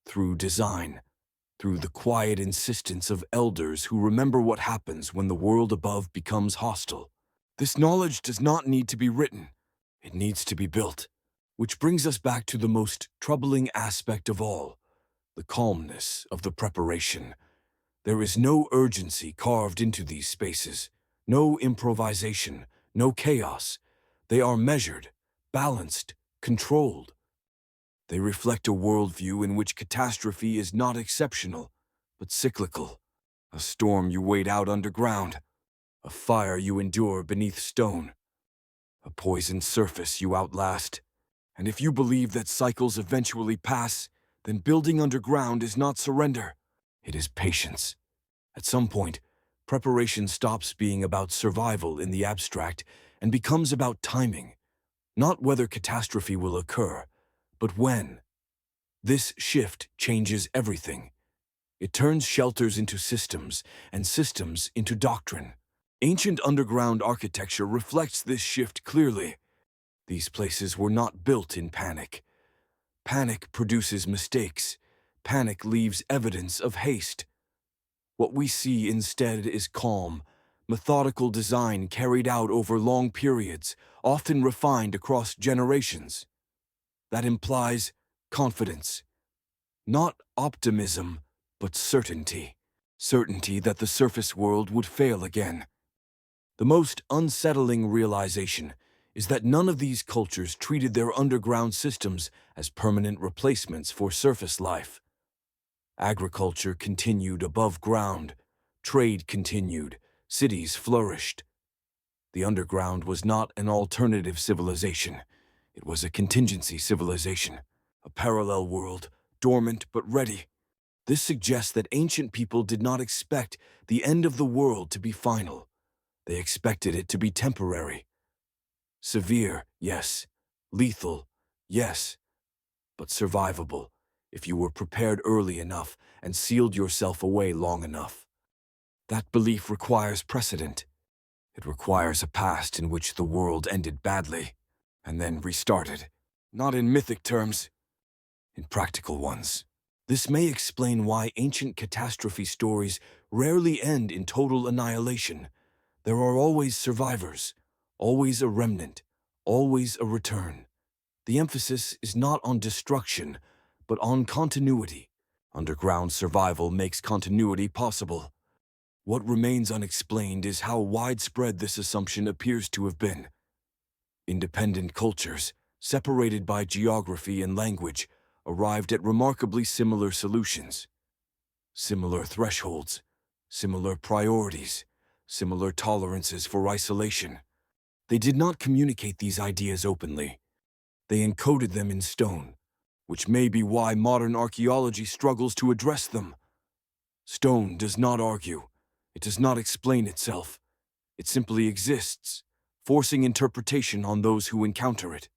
S1: through design, through the quiet insistence of elders who remember what happens when the world above becomes hostile. This knowledge does not need to be written. It needs to be built. Which brings us back to the most troubling aspect of all, the calmness of the preparation. There is no urgency carved into these spaces, no improvisation, no chaos. They are measured, balanced, controlled. They reflect a worldview in which catastrophe is not exceptional, but cyclical. A storm you wait out underground, a fire you endure beneath stone, a poisoned surface you outlast. And if you believe that cycles eventually pass, then building underground is not surrender. It is patience. At some point, preparation stops being about survival in the abstract and becomes about timing, not whether catastrophe will occur, but when. This shift changes everything. It turns shelters into systems, and systems into doctrine. Ancient underground architecture reflects this shift clearly. These places were not built in panic. Panic produces mistakes. Panic leaves evidence of haste. What we see instead is calm, methodical design carried out over long periods, often refined across generations. That implies confidence, not optimism, but certainty. Certainty that the surface world would fail again. The most unsettling realization is that none of these cultures treated their underground systems as permanent replacements for surface life. Agriculture continued above ground, trade continued, cities flourished. The underground was not an alternative civilization. It was a contingency civilization, a parallel world, dormant but ready. This suggests that ancient people did not expect the end of the world to be final. They expected it to be temporary. Severe, yes. Lethal, yes. But survivable, if you were prepared early enough and sealed yourself away long enough. That belief requires precedent. It requires a past in which the world ended badly, and then restarted. Not in mythic terms, in practical ones. This may explain why ancient catastrophe stories rarely end in total annihilation. There are always survivors, always a remnant, always a return. The emphasis is not on destruction, but on continuity. Underground survival makes continuity possible. What remains unexplained is how widespread this assumption appears to have been. Independent cultures, separated by geography and language, arrived at remarkably similar solutions. Similar thresholds, similar priorities, similar tolerances for isolation. They did not communicate these ideas openly. They encoded them in stone, which may be why modern archaeology struggles to address them. Stone does not argue. It does not explain itself. It simply exists, forcing interpretation on those who encounter it.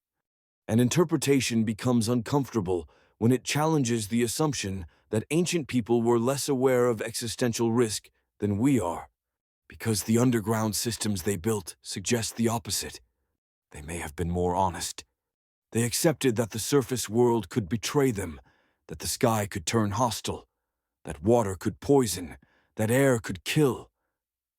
S1: And interpretation becomes uncomfortable when it challenges the assumption that ancient people were less aware of existential risk than we are, because the underground systems they built suggest the opposite. They may have been more honest. They accepted that the surface world could betray them, that the sky could turn hostile, that water could poison, that air could kill.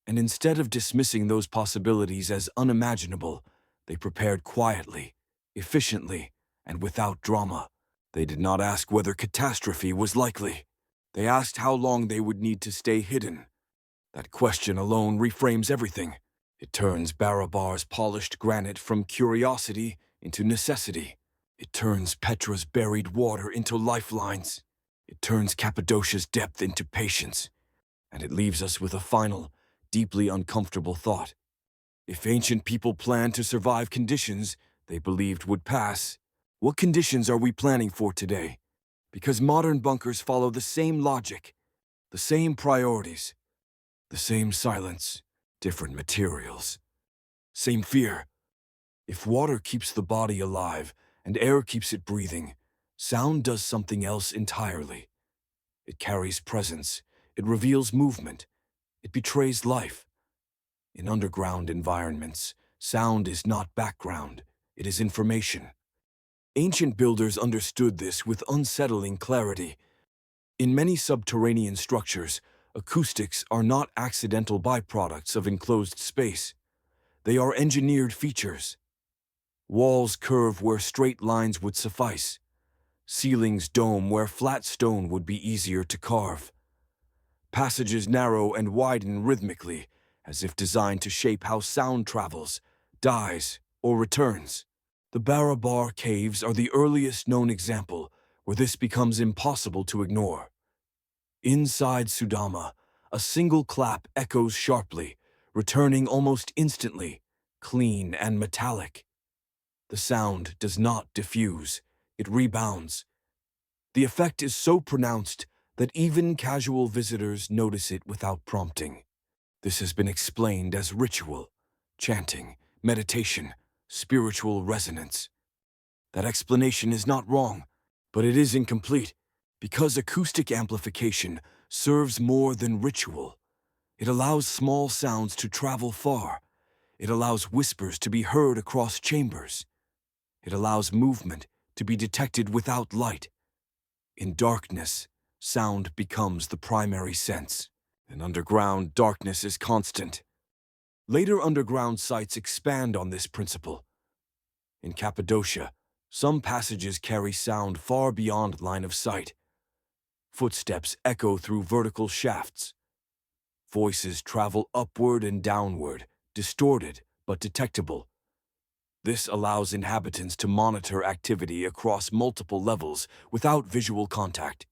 S1: And instead of dismissing those possibilities as unimaginable, they prepared quietly, efficiently, and without drama. They did not ask whether catastrophe was likely. They asked how long they would need to stay hidden. That question alone reframes everything. It turns Barabar's polished granite from curiosity into necessity. It turns Petra's buried water into lifelines. It turns Cappadocia's depth into patience. And it leaves us with a final, deeply uncomfortable thought. If ancient people planned to survive conditions they believed would pass, what conditions are we planning for today? Because modern bunkers follow the same logic, the same priorities, the same silence, different materials, same fear. If water keeps the body alive and air keeps it breathing, sound does something else entirely. It carries presence, it reveals movement, it betrays life. In underground environments, sound is not background, it is information. Ancient builders understood this with unsettling clarity. In many subterranean structures, acoustics are not accidental byproducts of enclosed space. They are engineered features. Walls curve where straight lines would suffice. Ceilings dome where flat stone would be easier to carve. Passages narrow and widen rhythmically, as if designed to shape how sound travels, dies, or returns. The Barabar caves are the earliest known example where this becomes impossible to ignore. Inside Sudama, a single clap echoes sharply, returning almost instantly, clean and metallic. The sound does not diffuse, it rebounds. The effect is so pronounced that even casual visitors notice it without prompting. This has been explained as ritual, chanting, meditation, spiritual resonance. That explanation is not wrong, but it is incomplete, because acoustic amplification serves more than ritual. It allows small sounds to travel far. It allows whispers to be heard across chambers. It allows movement to be detected without light. In darkness, sound becomes the primary sense. In underground, darkness is constant. Later underground sites expand on this principle. In Cappadocia, some passages carry sound far beyond line of sight. Footsteps echo through vertical shafts. Voices travel upward and downward, distorted but detectable. This allows inhabitants to monitor activity across multiple levels without visual contact.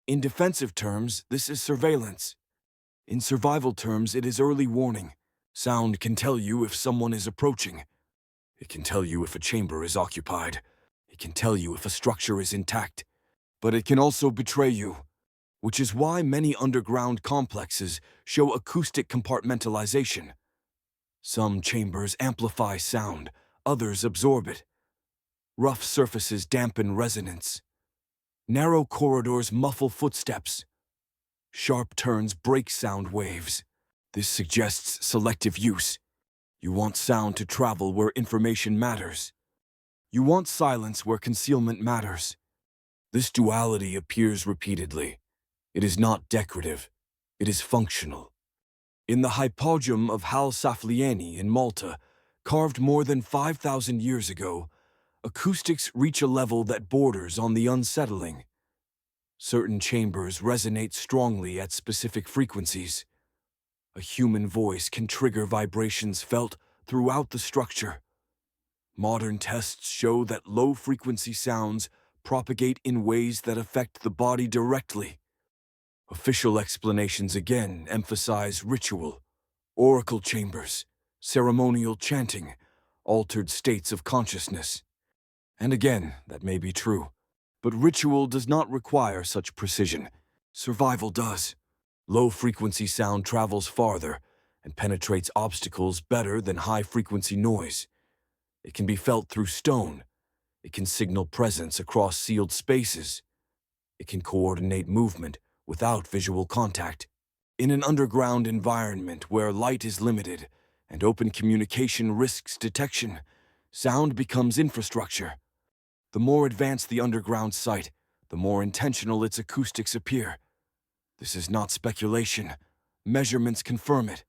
S1: In defensive terms, this is surveillance. In survival terms, it is early warning. Sound can tell you if someone is approaching. It can tell you if a chamber is occupied. It can tell you if a structure is intact. But it can also betray you, which is why many underground complexes show acoustic compartmentalization. Some chambers amplify sound, others absorb it. Rough surfaces dampen resonance. Narrow corridors muffle footsteps. Sharp turns break sound waves. This suggests selective use. You want sound to travel where information matters. You want silence where concealment matters. This duality appears repeatedly. It is not decorative. It is functional. In the hypogum of Hal Saflieni in Malta, carved more than 5,000 years ago, acoustics reach a level that borders on the unsettling. Certain chambers resonate strongly at specific frequencies. A human voice can trigger vibrations felt throughout the structure. Modern tests show that low-frequency sounds propagate in ways that affect the body directly. Official explanations again emphasize ritual, oracle chambers, ceremonial chanting, altered states of consciousness. And again, that may be true. But ritual does not require such precision. Survival does. Low-frequency sound travels farther and penetrates obstacles better than high-frequency noise. It can be felt through stone. It can signal presence across sealed spaces. It can coordinate movement without visual contact. In an underground environment where light is limited and open communication risks detection, sound becomes infrastructure. The more advanced the underground site, the more intentional its acoustics appear. This is not speculation. Measurements confirm it.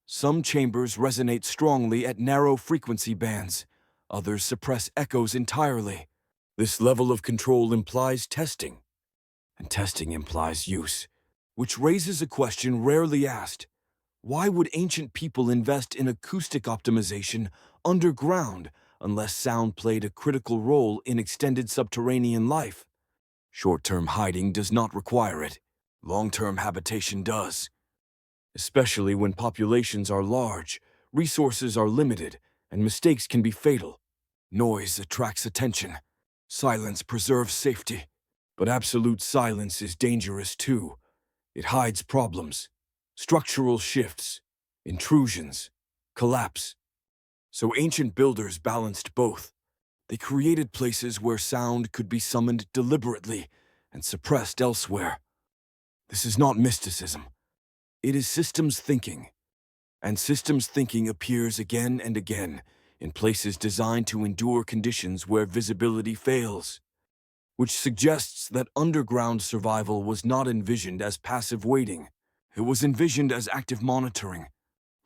S1: Some chambers resonate strongly at narrow frequency bands. Others suppress echoes entirely. This level of control implies testing, and testing implies use, which raises a question rarely asked. Why would ancient people invest in acoustic optimization underground unless sound played a critical role in extended subterranean life? Short-term hiding does not require it. Long-term habitation does. Especially when populations are large, resources are limited, and mistakes can be fatal. Noise attracts attention. Silence preserves safety. But absolute silence is dangerous too. It hides problems, structural shifts, intrusions, collapse. So ancient builders balanced both. They created places where sound could be summoned deliberately and suppressed elsewhere. This is not mysticism. It is systems thinking. And systems thinking appears again and again in places designed to endure conditions where visibility fails, which suggests that underground survival was not envisioned as passive waiting. It was envisioned as active monitoring,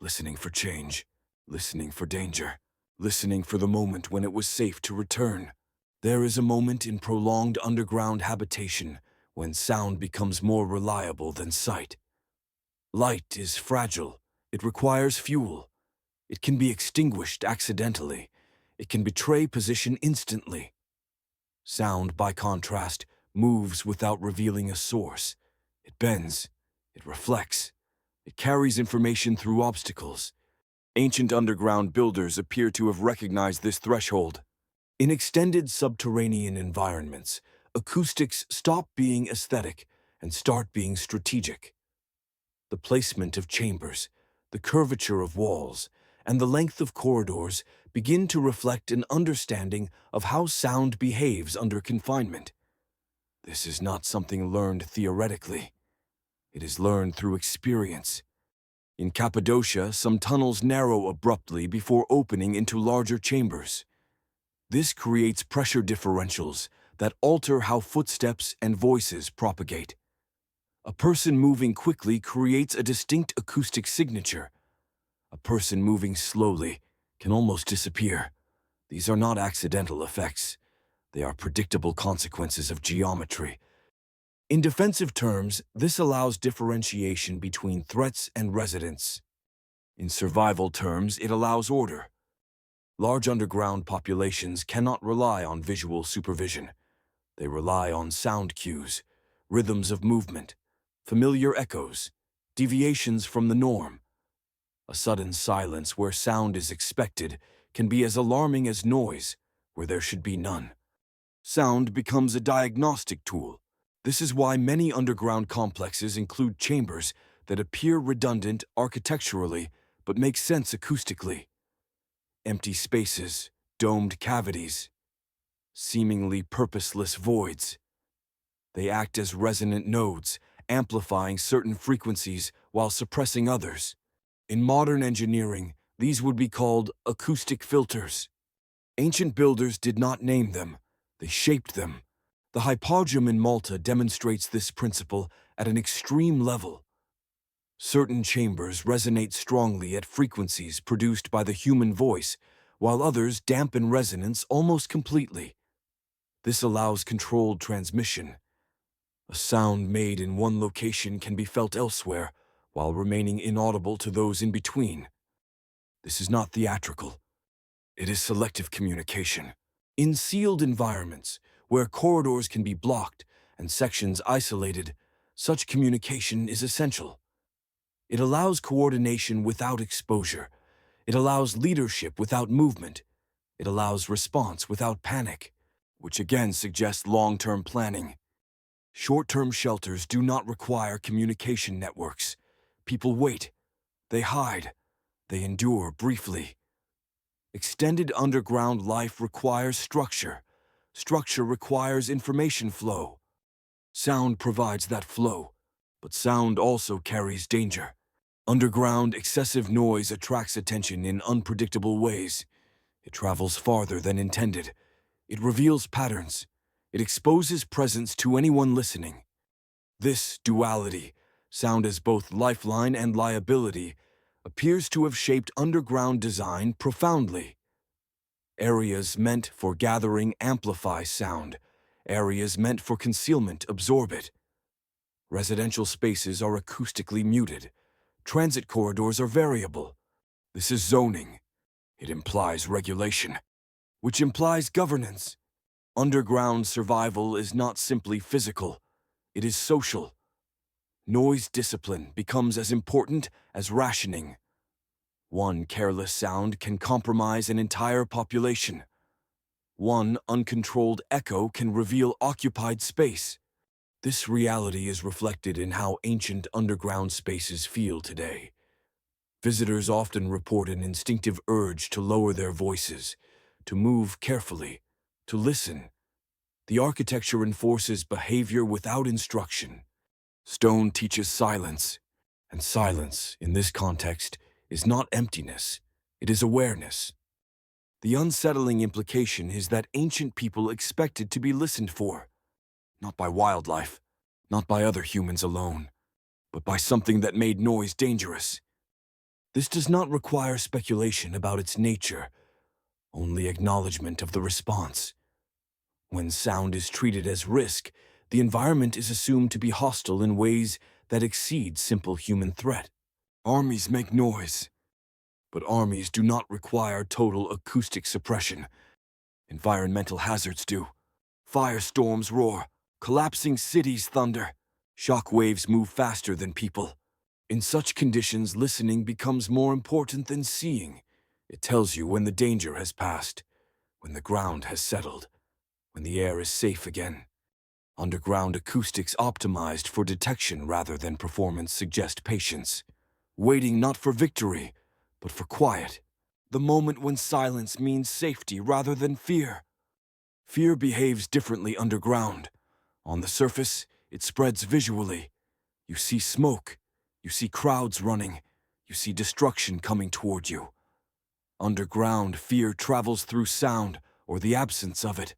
S1: listening for change, listening for danger, listening for the moment when it was safe to return. There is a moment in prolonged underground habitation when sound becomes more reliable than sight. Light is fragile. It requires fuel. It can be extinguished accidentally. It can betray position instantly. Sound, by contrast, moves without revealing a source. It bends. It reflects. It carries information through obstacles. Ancient underground builders appear to have recognized this threshold. In extended subterranean environments, acoustics stop being aesthetic and start being strategic. The placement of chambers, the curvature of walls, and the length of corridors begin to reflect an understanding of how sound behaves under confinement. This is not something learned theoretically. It is learned through experience. In Cappadocia, some tunnels narrow abruptly before opening into larger chambers. This creates pressure differentials that alter how footsteps and voices propagate. A person moving quickly creates a distinct acoustic signature. A person moving slowly can almost disappear. These are not accidental effects. They are predictable consequences of geometry. In defensive terms, this allows differentiation between threats and residents. In survival terms, it allows order. Large underground populations cannot rely on visual supervision. They rely on sound cues, rhythms of movement, familiar echoes, deviations from the norm. A sudden silence where sound is expected can be as alarming as noise where there should be none. Sound becomes a diagnostic tool. This is why many underground complexes include chambers that appear redundant architecturally but make sense acoustically. Empty spaces, domed cavities, seemingly purposeless voids. They act as resonant nodes, amplifying certain frequencies while suppressing others. In modern engineering, these would be called acoustic filters. Ancient builders did not name them, they shaped them. The Hypogeum in Malta demonstrates this principle at an extreme level. Certain chambers resonate strongly at frequencies produced by the human voice, while others dampen resonance almost completely. This allows controlled transmission. A sound made in one location can be felt elsewhere, while remaining inaudible to those in between. This is not theatrical. It is selective communication. In sealed environments, where corridors can be blocked and sections isolated, such communication is essential. It allows coordination without exposure. It allows leadership without movement. It allows response without panic, which again suggests long-term planning. Short-term shelters do not require communication networks. People wait. They hide. They endure briefly. Extended underground life requires structure. Structure requires information flow. Sound provides that flow, but sound also carries danger. Underground, excessive noise attracts attention in unpredictable ways. It travels farther than intended. It reveals patterns. It exposes presence to anyone listening. This duality, sound as both lifeline and liability, appears to have shaped underground design profoundly. Areas meant for gathering amplify sound. Areas meant for concealment absorb it. Residential spaces are acoustically muted. Transit corridors are variable. This is zoning. It implies regulation, which implies governance. Underground survival is not simply physical. It is social. Noise discipline becomes as important as rationing. One careless sound can compromise an entire population. One uncontrolled echo can reveal occupied space. This reality is reflected in how ancient underground spaces feel today. Visitors often report an instinctive urge to lower their voices, to move carefully, to listen. The architecture enforces behavior without instruction. Stone teaches silence, and silence, in this context, is not emptiness, it is awareness. The unsettling implication is that ancient people expected to be listened for, not by wildlife, not by other humans alone, but by something that made noise dangerous. This does not require speculation about its nature, only acknowledgement of the response. When sound is treated as risk, The environment is assumed to be hostile in ways that exceed simple human threat. Armies make noise, but armies do not require total acoustic suppression. Environmental hazards do. Firestorms roar, collapsing cities thunder. Shock waves move faster than people. In such conditions, listening becomes more important than seeing. It tells you when the danger has passed, when the ground has settled, when the air is safe again. Underground acoustics optimized for detection rather than performance suggest patience. Waiting not for victory, but for quiet. The moment when silence means safety rather than fear. Fear behaves differently underground. On the surface, it spreads visually. You see smoke, you see crowds running, you see destruction coming toward you. Underground, fear travels through sound or the absence of it.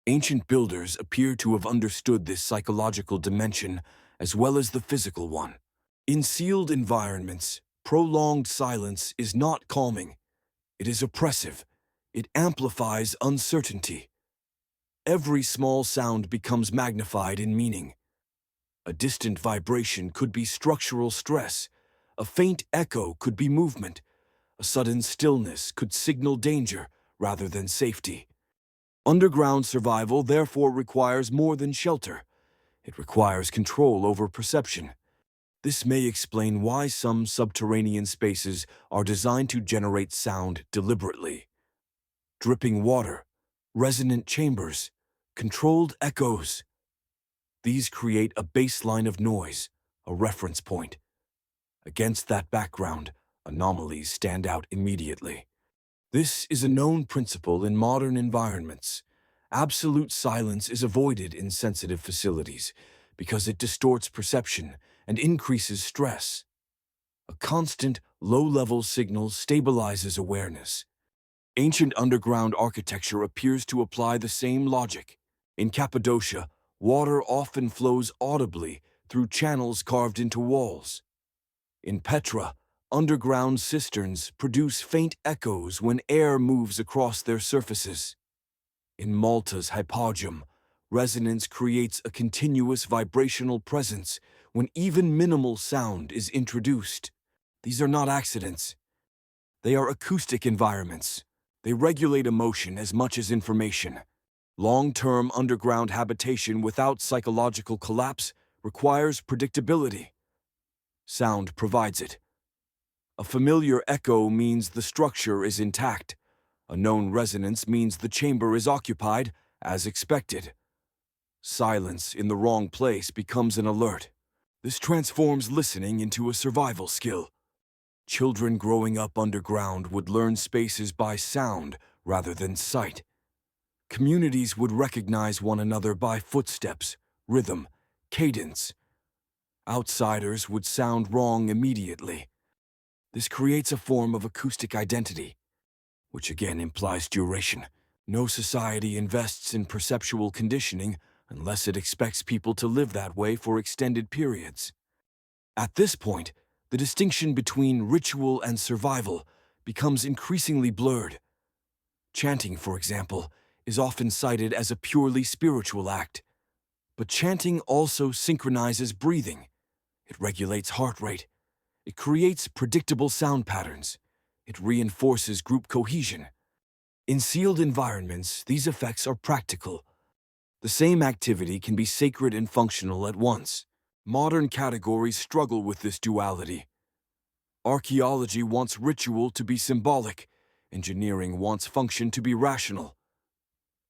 S1: Ancient builders appear to have understood this psychological dimension as well as the physical one. In sealed environments, prolonged silence is not calming. It is oppressive. It amplifies uncertainty. Every small sound becomes magnified in meaning. A distant vibration could be structural stress. A faint echo could be movement. A sudden stillness could signal danger rather than safety. Underground survival therefore requires more than shelter. It requires control over perception. This may explain why some subterranean spaces are designed to generate sound deliberately. Dripping water, resonant chambers, controlled echoes. These create a baseline of noise, a reference point. Against that background, anomalies stand out immediately. This is a known principle in modern environments. Absolute silence is avoided in sensitive facilities because it distorts perception and increases stress. A constant, low-level signal stabilizes awareness. Ancient underground architecture appears to apply the same logic. In Cappadocia, water often flows audibly through channels carved into walls. In Petra, underground cisterns produce faint echoes when air moves across their surfaces. In Malta's hypogeum, resonance creates a continuous vibrational presence when even minimal sound is introduced. These are not accidents. They are acoustic environments. They regulate emotion as much as information. Long-term underground habitation without psychological collapse requires predictability. Sound provides it. A familiar echo means the structure is intact. A known resonance means the chamber is occupied, as expected. Silence in the wrong place becomes an alert. This transforms listening into a survival skill. Children growing up underground would learn spaces by sound rather than sight. Communities would recognize one another by footsteps, rhythm, cadence. Outsiders would sound wrong immediately. This creates a form of acoustic identity, which again implies duration. No society invests in perceptual conditioning unless it expects people to live that way for extended periods. At this point, the distinction between ritual and survival becomes increasingly blurred. Chanting, for example, is often cited as a purely spiritual act, but chanting also synchronizes breathing. It regulates heart rate. It creates predictable sound patterns. It reinforces group cohesion. In sealed environments, these effects are practical. The same activity can be sacred and functional at once. Modern categories struggle with this duality. Archaeology wants ritual to be symbolic. Engineering wants function to be rational.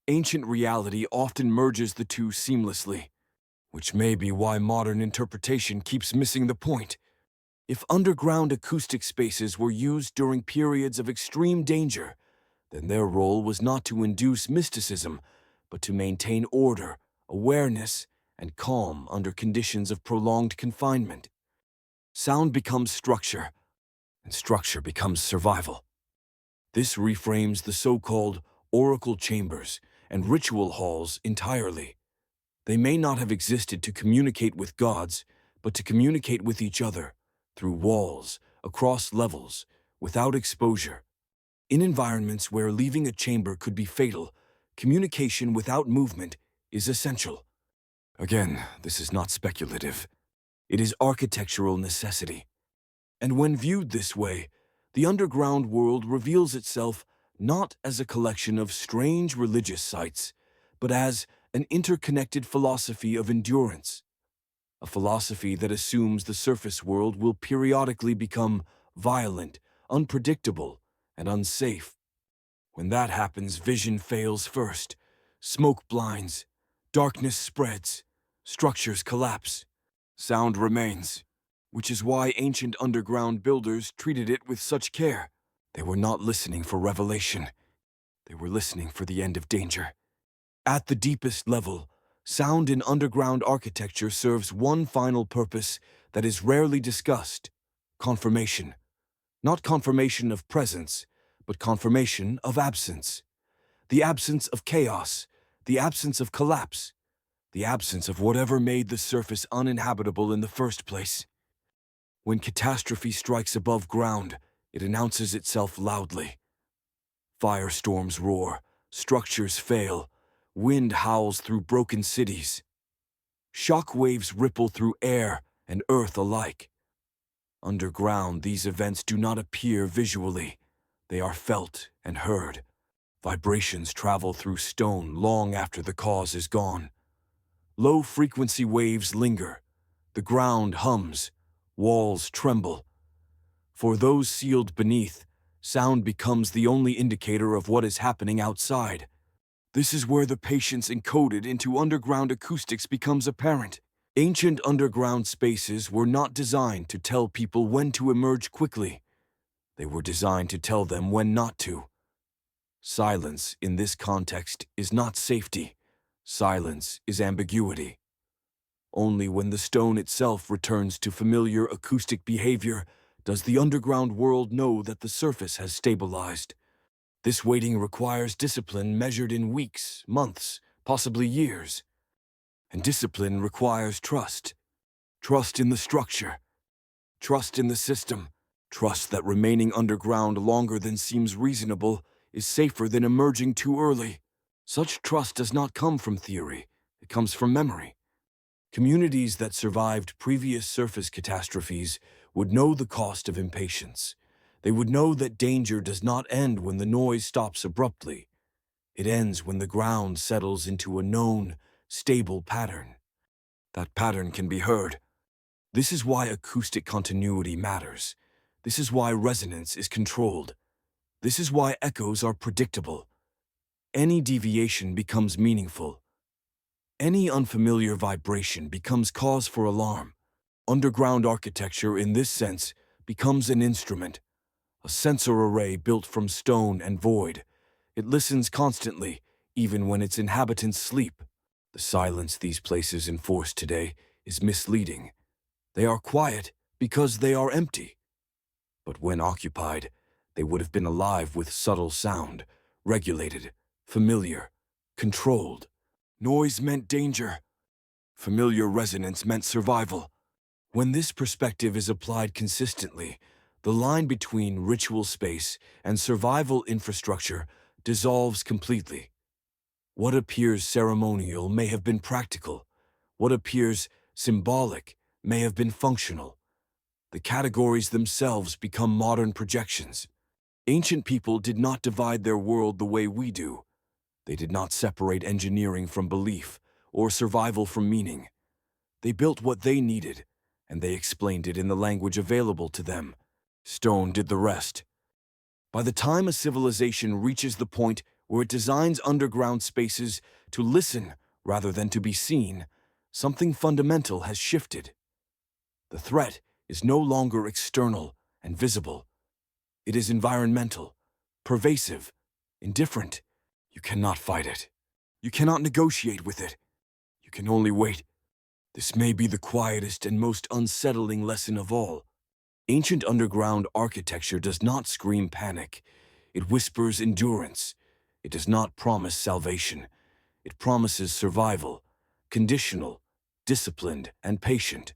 S1: Ancient reality often merges the two seamlessly, which may be why modern interpretation keeps missing the point. If underground acoustic spaces were used during periods of extreme danger, then their role was not to induce mysticism, but to maintain order, awareness, and calm under conditions of prolonged confinement. Sound becomes structure, and structure becomes survival. This reframes the so-called oracle chambers and ritual halls entirely. They may not have existed to communicate with gods, but to communicate with each other, through walls, across levels, without exposure. In environments where leaving a chamber could be fatal, communication without movement is essential. Again, this is not speculative. It is architectural necessity. And when viewed this way, the underground world reveals itself not as a collection of strange religious sites, but as an interconnected philosophy of endurance, a philosophy that assumes the surface world will periodically become violent, unpredictable, and unsafe. When that happens, vision fails first, smoke blinds, darkness spreads, structures collapse, sound remains, which is why ancient underground builders treated it with such care. They were not listening for revelation. They were listening for the end of danger. At the deepest level, sound in underground architecture serves one final purpose that is rarely discussed: confirmation. Not confirmation of presence, but confirmation of absence. The absence of chaos, the absence of collapse, the absence of whatever made the surface uninhabitable in the first place. When catastrophe strikes above ground, it announces itself loudly. Firestorms roar, structures fail, wind howls through broken cities. Shock waves ripple through air and earth alike. Underground, these events do not appear visually. They are felt and heard. Vibrations travel through stone long after the cause is gone. Low-frequency waves linger. The ground hums. Walls tremble. For those sealed beneath, sound becomes the only indicator of what is happening outside. This is where the patience encoded into underground acoustics becomes apparent. Ancient underground spaces were not designed to tell people when to emerge quickly. They were designed to tell them when not to. Silence, in this context, is not safety. Silence is ambiguity. Only when the stone itself returns to familiar acoustic behavior does the underground world know that the surface has stabilized. This waiting requires discipline measured in weeks, months, possibly years. And discipline requires trust. Trust in the structure. Trust in the system. Trust that remaining underground longer than seems reasonable is safer than emerging too early. Such trust does not come from theory. It comes from memory. Communities that survived previous surface catastrophes would know the cost of impatience. They would know that danger does not end when the noise stops abruptly. It ends when the ground settles into a known, stable pattern. That pattern can be heard. This is why acoustic continuity matters. This is why resonance is controlled. This is why echoes are predictable. Any deviation becomes meaningful. Any unfamiliar vibration becomes cause for alarm. Underground architecture, in this sense, becomes an instrument, a sensor array built from stone and void. It listens constantly, even when its inhabitants sleep. The silence these places enforce today is misleading. They are quiet because they are empty. But when occupied, they would have been alive with subtle sound, regulated, familiar, controlled. Noise meant danger. Familiar resonance meant survival. When this perspective is applied consistently, the line between ritual space and survival infrastructure dissolves completely. What appears ceremonial may have been practical. What appears symbolic may have been functional. The categories themselves become modern projections. Ancient people did not divide their world the way we do. They did not separate engineering from belief or survival from meaning. They built what they needed, and they explained it in the language available to them. Stone did the rest. By the time a civilization reaches the point where it designs underground spaces to listen rather than to be seen, something fundamental has shifted. The threat is no longer external and visible. It is environmental, pervasive, indifferent. You cannot fight it. You cannot negotiate with it. You can only wait. This may be the quietest and most unsettling lesson of all. Ancient underground architecture does not scream panic. It whispers endurance. It does not promise salvation. It promises survival, conditional, disciplined, and patient.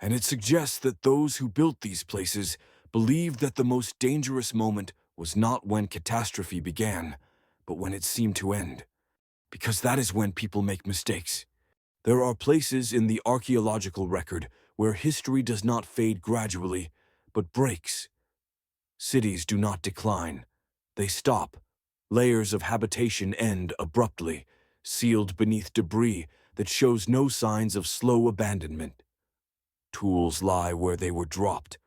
S1: And it suggests that those who built these places believed that the most dangerous moment was not when catastrophe began, but when it seemed to end. Because that is when people make mistakes. There are places in the archaeological record where history does not fade gradually, but breaks. Cities do not decline. They stop. Layers of habitation end abruptly, sealed beneath debris that shows no signs of slow abandonment. Tools lie where they were dropped.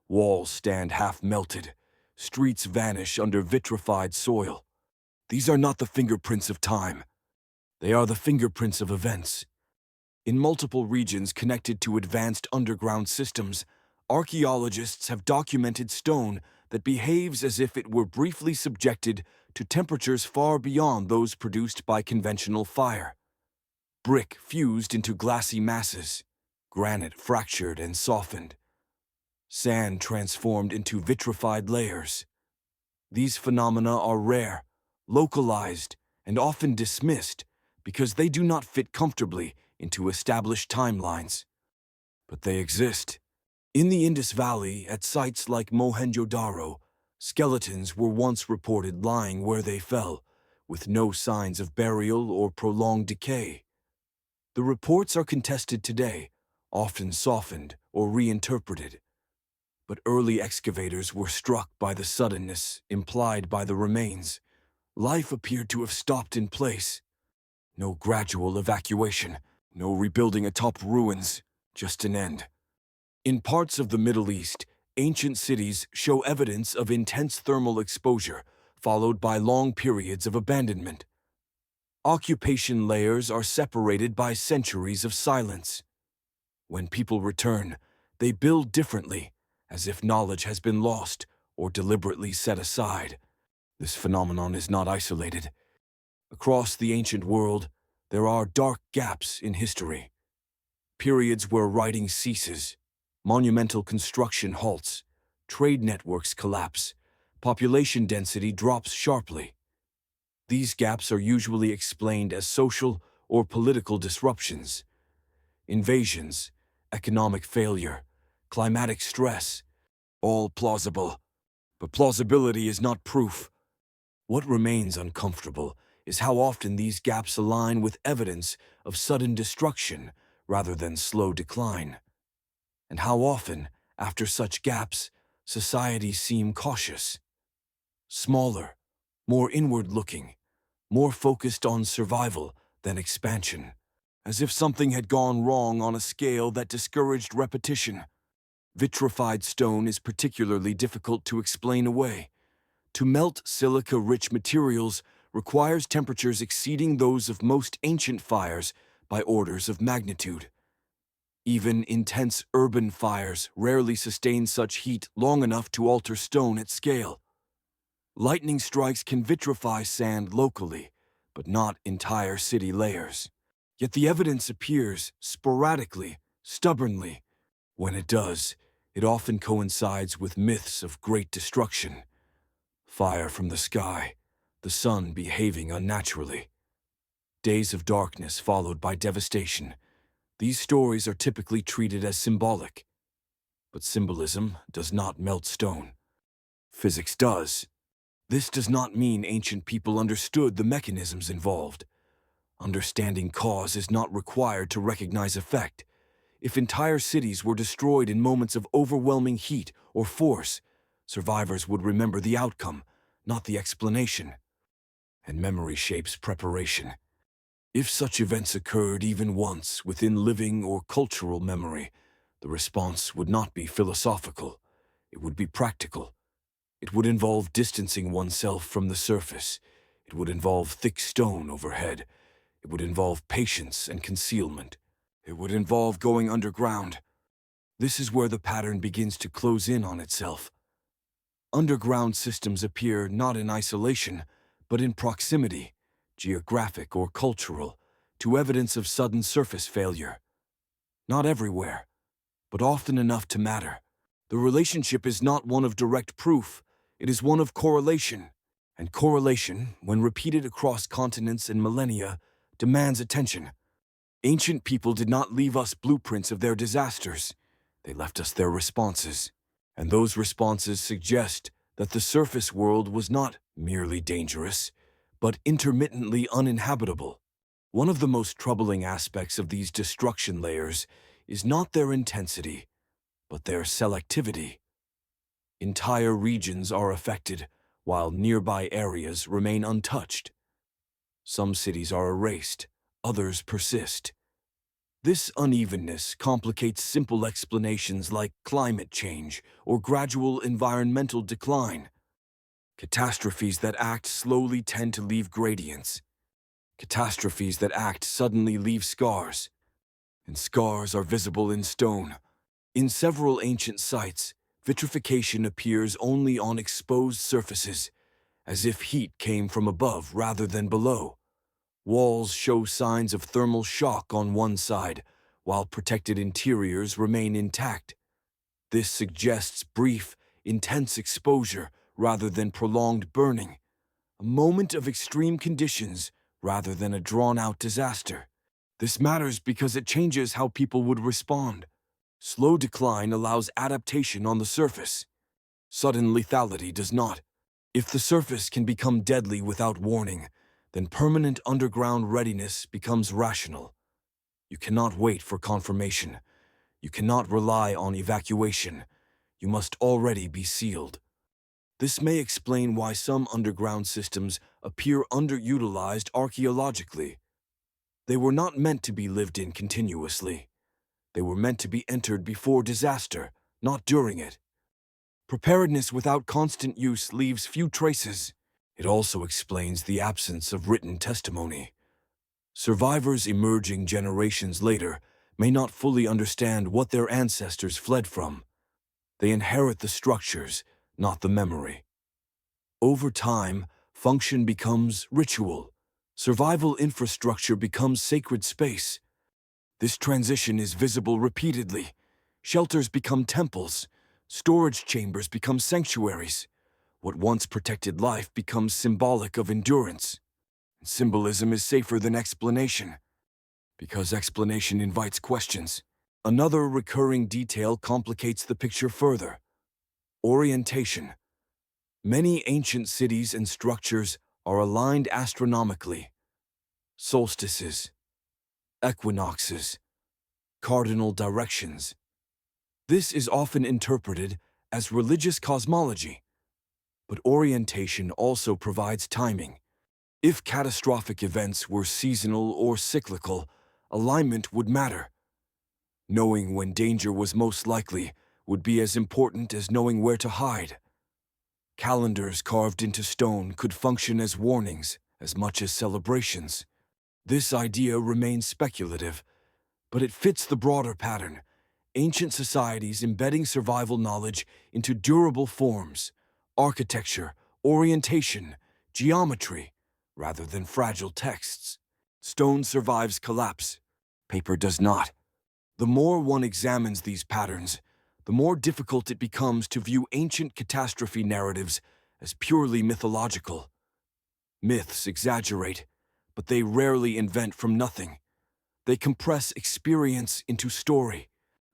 S1: Walls stand half-melted. Streets vanish under vitrified soil. These are not the fingerprints of time. They are the fingerprints of events. In multiple regions connected to advanced underground systems, archaeologists have documented stone that behaves as if it were briefly subjected to temperatures far beyond those produced by conventional fire. Brick fused into glassy masses, granite fractured and softened, sand transformed into vitrified layers. These phenomena are rare, localized, and often dismissed because they do not fit comfortably into established timelines. But they exist. In the Indus Valley, at sites like Mohenjo-daro, skeletons were once reported lying where they fell, with no signs of burial or prolonged decay. The reports are contested today, often softened or reinterpreted. But early excavators were struck by the suddenness implied by the remains. Life appeared to have stopped in place. No gradual evacuation, no rebuilding atop ruins, just an end. In parts of the Middle East, ancient cities show evidence of intense thermal exposure, followed by long periods of abandonment. Occupation layers are separated by centuries of silence. When people return, they build differently, as if knowledge has been lost or deliberately set aside. This phenomenon is not isolated. Across the ancient world, there are dark gaps in history. Periods where writing ceases, monumental construction halts, trade networks collapse, population density drops sharply. These gaps are usually explained as social or political disruptions, invasions, economic failure, climatic stress, all plausible. But plausibility is not proof. What remains uncomfortable is how often these gaps align with evidence of sudden destruction rather than slow decline. And how often, after such gaps, societies seem cautious, smaller, more inward-looking, more focused on survival than expansion, as if something had gone wrong on a scale that discouraged repetition. Vitrified stone is particularly difficult to explain away. To melt silica-rich materials requires temperatures exceeding those of most ancient fires by orders of magnitude. Even intense urban fires rarely sustain such heat long enough to alter stone at scale. Lightning strikes can vitrify sand locally, but not entire city layers. Yet the evidence appears sporadically, stubbornly. When it does, it often coincides with myths of great destruction. Fire from the sky, the sun behaving unnaturally. Days of darkness followed by devastation. These stories are typically treated as symbolic. But symbolism does not melt stone. Physics does. This does not mean ancient people understood the mechanisms involved. Understanding cause is not required to recognize effect. If entire cities were destroyed in moments of overwhelming heat or force, survivors would remember the outcome, not the explanation. And memory shapes preparation. If such events occurred even once within living or cultural memory, the response would not be philosophical. It would be practical. It would involve distancing oneself from the surface. It would involve thick stone overhead. It would involve patience and concealment. It would involve going underground. This is where the pattern begins to close in on itself. Underground systems appear not in isolation, but in proximity, geographic or cultural, to evidence of sudden surface failure. Not everywhere, but often enough to matter. The relationship is not one of direct proof, it is one of correlation. And correlation, when repeated across continents and millennia, demands attention. Ancient people did not leave us blueprints of their disasters. They left us their responses. And those responses suggest that the surface world was not merely dangerous, but intermittently uninhabitable. One of the most troubling aspects of these destruction layers is not their intensity, but their selectivity. Entire regions are affected, while nearby areas remain untouched. Some cities are erased, others persist. This unevenness complicates simple explanations like climate change or gradual environmental decline. Catastrophes that act slowly tend to leave gradients. Catastrophes that act suddenly leave scars. And scars are visible in stone. In several ancient sites, vitrification appears only on exposed surfaces, as if heat came from above rather than below. Walls show signs of thermal shock on one side, while protected interiors remain intact. This suggests brief, intense exposure rather than prolonged burning, a moment of extreme conditions rather than a drawn-out disaster. This matters because it changes how people would respond. Slow decline allows adaptation on the surface. Sudden lethality does not. If the surface can become deadly without warning, then permanent underground readiness becomes rational. You cannot wait for confirmation. You cannot rely on evacuation. You must already be sealed. This may explain why some underground systems appear underutilized archaeologically. They were not meant to be lived in continuously. They were meant to be entered before disaster, not during it. Preparedness without constant use leaves few traces. It also explains the absence of written testimony. Survivors emerging generations later may not fully understand what their ancestors fled from. They inherit the structures, not the memory. Over time, function becomes ritual. Survival infrastructure becomes sacred space. This transition is visible repeatedly. Shelters become temples. Storage chambers become sanctuaries. What once protected life becomes symbolic of endurance. Symbolism is safer than explanation, because explanation invites questions. Another recurring detail complicates the picture further. Orientation. Many ancient cities and structures are aligned astronomically. Solstices, equinoxes, cardinal directions. This is often interpreted as religious cosmology, but orientation also provides timing. If catastrophic events were seasonal or cyclical, alignment would matter. Knowing when danger was most likely would be as important as knowing where to hide. Calendars carved into stone could function as warnings as much as celebrations. This idea remains speculative, but it fits the broader pattern. Ancient societies embedding survival knowledge into durable forms, architecture, orientation, geometry, rather than fragile texts. Stone survives collapse. Paper does not. The more one examines these patterns, the more difficult it becomes to view ancient catastrophe narratives as purely mythological. Myths exaggerate, but they rarely invent from nothing. They compress experience into story,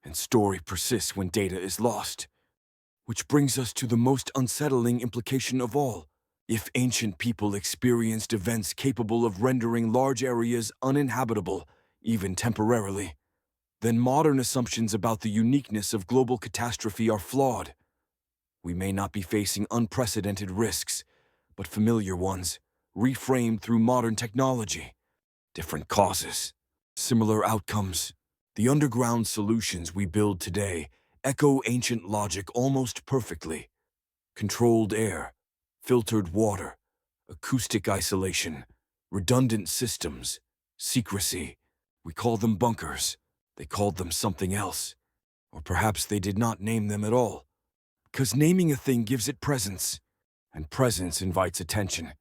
S1: and story persists when data is lost. Which brings us to the most unsettling implication of all. If ancient people experienced events capable of rendering large areas uninhabitable, even temporarily, then modern assumptions about the uniqueness of global catastrophe are flawed. We may not be facing unprecedented risks, but familiar ones, reframed through modern technology. Different causes, similar outcomes. The underground solutions we build today echo ancient logic almost perfectly. Controlled air, filtered water, acoustic isolation, redundant systems, secrecy. We call them bunkers. They called them something else. Or perhaps they did not name them at all. Because naming a thing gives it presence, and presence invites attention.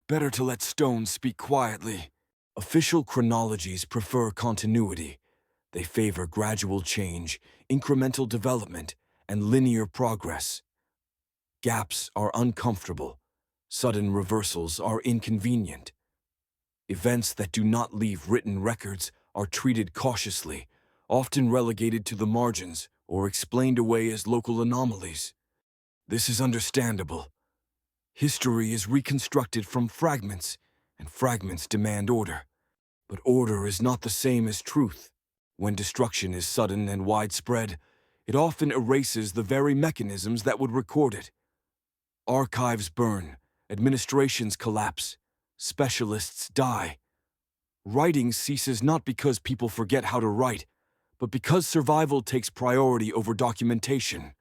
S1: Better to let stones speak quietly. Official chronologies prefer continuity. They favor gradual change, incremental development, and linear progress. Gaps are uncomfortable. Sudden reversals are inconvenient. Events that do not leave written records are treated cautiously, often relegated to the margins or explained away as local anomalies. This is understandable. History is reconstructed from fragments, and fragments demand order. But order is not the same as truth. When destruction is sudden and widespread, it often erases the very mechanisms that would record it. Archives burn, administrations collapse, specialists die. Writing ceases not because people forget how to write, but because survival takes priority over documentation.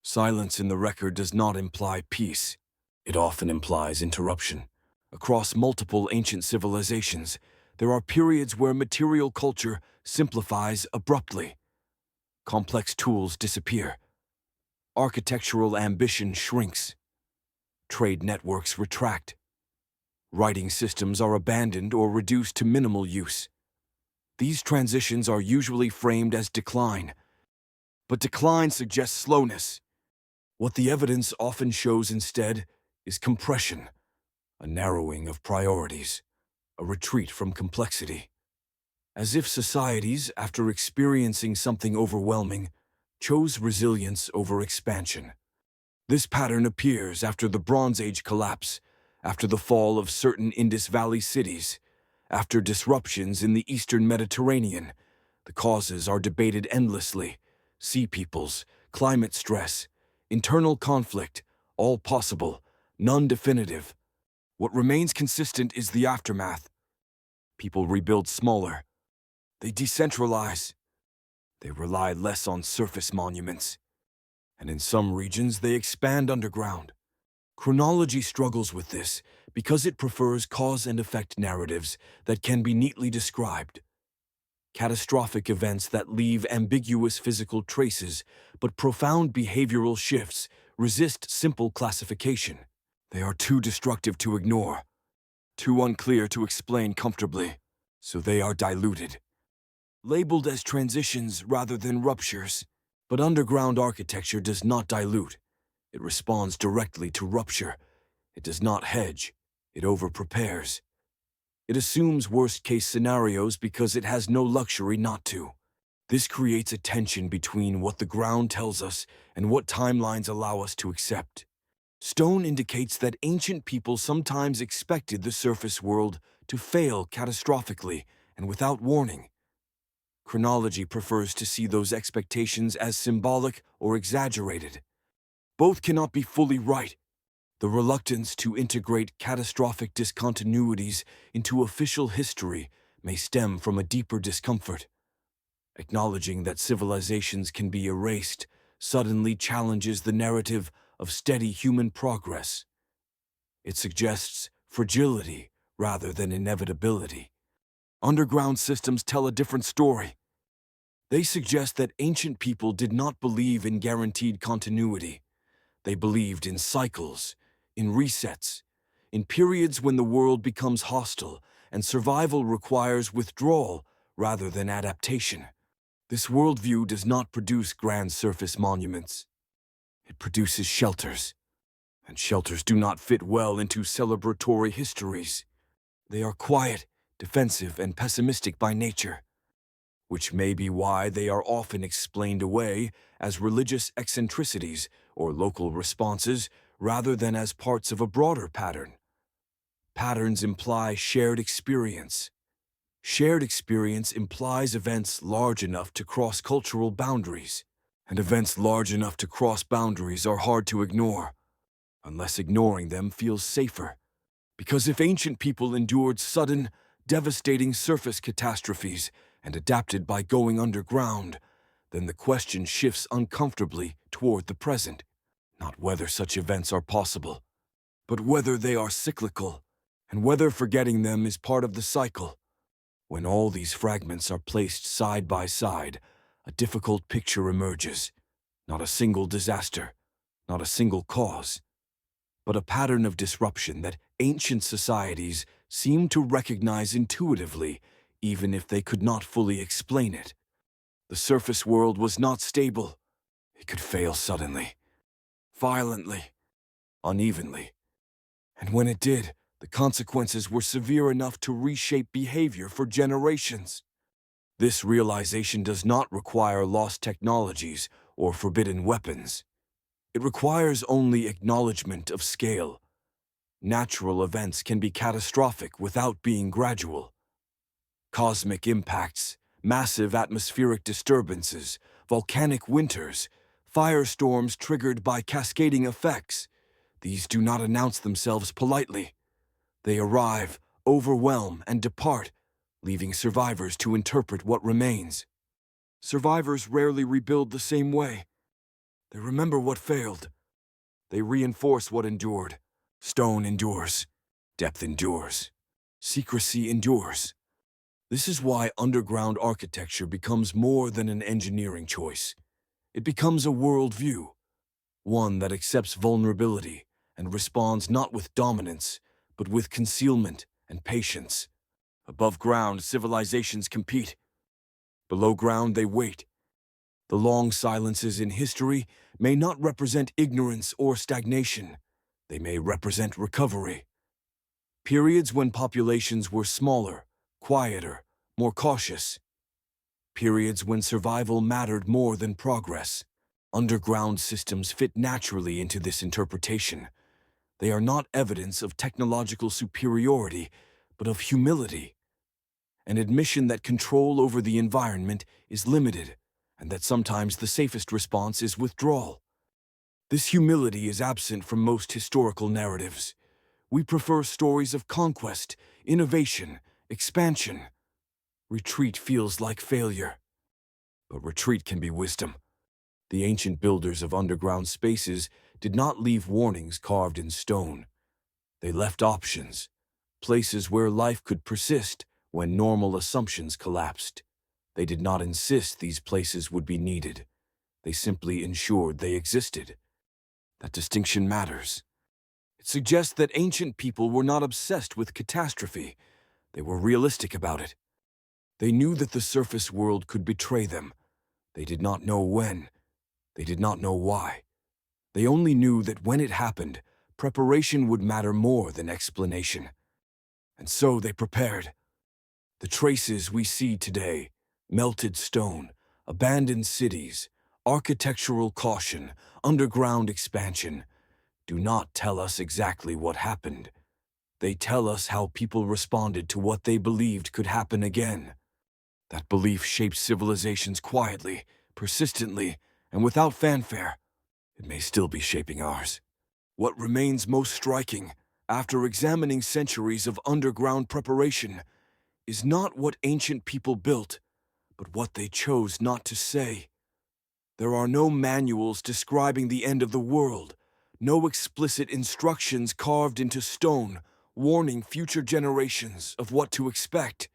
S1: Silence in the record does not imply peace. It often implies interruption. Across multiple ancient civilizations, there are periods where material culture simplifies abruptly. Complex tools disappear. Architectural ambition shrinks. Trade networks retract. Writing systems are abandoned or reduced to minimal use. These transitions are usually framed as decline, but decline suggests slowness. What the evidence often shows instead is compression, a narrowing of priorities, a retreat from complexity. As if societies, after experiencing something overwhelming, chose resilience over expansion. This pattern appears after the Bronze Age collapse, after the fall of certain Indus Valley cities, after disruptions in the Eastern Mediterranean. The causes are debated endlessly. Sea peoples, climate stress, internal conflict, all possible, none definitive. What remains consistent is the aftermath. People rebuild smaller. They decentralize. They rely less on surface monuments. And in some regions, they expand underground. Chronology struggles with this because it prefers cause and effect narratives that can be neatly described. Catastrophic events that leave ambiguous physical traces but profound behavioral shifts resist simple classification. They are too destructive to ignore, too unclear to explain comfortably, so they are diluted. Labeled as transitions rather than ruptures. But underground architecture does not dilute. It responds directly to rupture. It does not hedge. It overprepares. It assumes worst-case scenarios because it has no luxury not to. This creates a tension between what the ground tells us and what timelines allow us to accept. Stone indicates that ancient people sometimes expected the surface world to fail catastrophically and without warning. Chronology prefers to see those expectations as symbolic or exaggerated. Both cannot be fully right. The reluctance to integrate catastrophic discontinuities into official history may stem from a deeper discomfort. Acknowledging that civilizations can be erased suddenly challenges the narrative of steady human progress. It suggests fragility rather than inevitability. Underground systems tell a different story. They suggest that ancient people did not believe in guaranteed continuity. They believed in cycles, in resets, in periods when the world becomes hostile and survival requires withdrawal rather than adaptation. This worldview does not produce grand surface monuments. It produces shelters, and shelters do not fit well into celebratory histories. They are quiet, defensive, and pessimistic by nature, which may be why they are often explained away as religious eccentricities or local responses rather than as parts of a broader pattern. Patterns imply shared experience. Shared experience implies events large enough to cross cultural boundaries, and events large enough to cross boundaries are hard to ignore, unless ignoring them feels safer. Because if ancient people endured sudden, devastating surface catastrophes and adapted by going underground, then the question shifts uncomfortably toward the present. Not whether such events are possible, but whether they are cyclical, and whether forgetting them is part of the cycle. When all these fragments are placed side by side, a difficult picture emerges. Not a single disaster, not a single cause, but a pattern of disruption that ancient societies seem to recognize intuitively, even if they could not fully explain it. The surface world was not stable. It could fail suddenly, violently, unevenly. And when it did, the consequences were severe enough to reshape behavior for generations. This realization does not require lost technologies or forbidden weapons. It requires only acknowledgement of scale. Natural events can be catastrophic without being gradual. Cosmic impacts, massive atmospheric disturbances, volcanic winters, firestorms triggered by cascading effects. These do not announce themselves politely. They arrive, overwhelm, and depart, leaving survivors to interpret what remains. Survivors rarely rebuild the same way. They remember what failed. They reinforce what endured. Stone endures. Depth endures. Secrecy endures. This is why underground architecture becomes more than an engineering choice. It becomes a worldview, one that accepts vulnerability and responds not with dominance, but with concealment and patience. Above ground, civilizations compete. Below ground, they wait. The long silences in history may not represent ignorance or stagnation. They may represent recovery. Periods when populations were smaller, quieter, more cautious. Periods when survival mattered more than progress. Underground systems fit naturally into this interpretation. They are not evidence of technological superiority, but of humility. An admission that control over the environment is limited, and that sometimes the safest response is withdrawal. This humility is absent from most historical narratives. We prefer stories of conquest, innovation, expansion. Retreat feels like failure. But retreat can be wisdom. The ancient builders of underground spaces did not leave warnings carved in stone. They left options, places where life could persist when normal assumptions collapsed. They did not insist these places would be needed. They simply ensured they existed. That distinction matters. It suggests that ancient people were not obsessed with catastrophe. They were realistic about it. They knew that the surface world could betray them. They did not know when. They did not know why. They only knew that when it happened, preparation would matter more than explanation. And so they prepared. The traces we see today, melted stone, abandoned cities, architectural caution, underground expansion, do not tell us exactly what happened. They tell us how people responded to what they believed could happen again. That belief shaped civilizations quietly, persistently, and without fanfare. It may still be shaping ours. What remains most striking, after examining centuries of underground preparation, is not what ancient people built, but what they chose not to say. There are no manuals describing the end of the world, no explicit instructions carved into stone warning future generations of what to expect,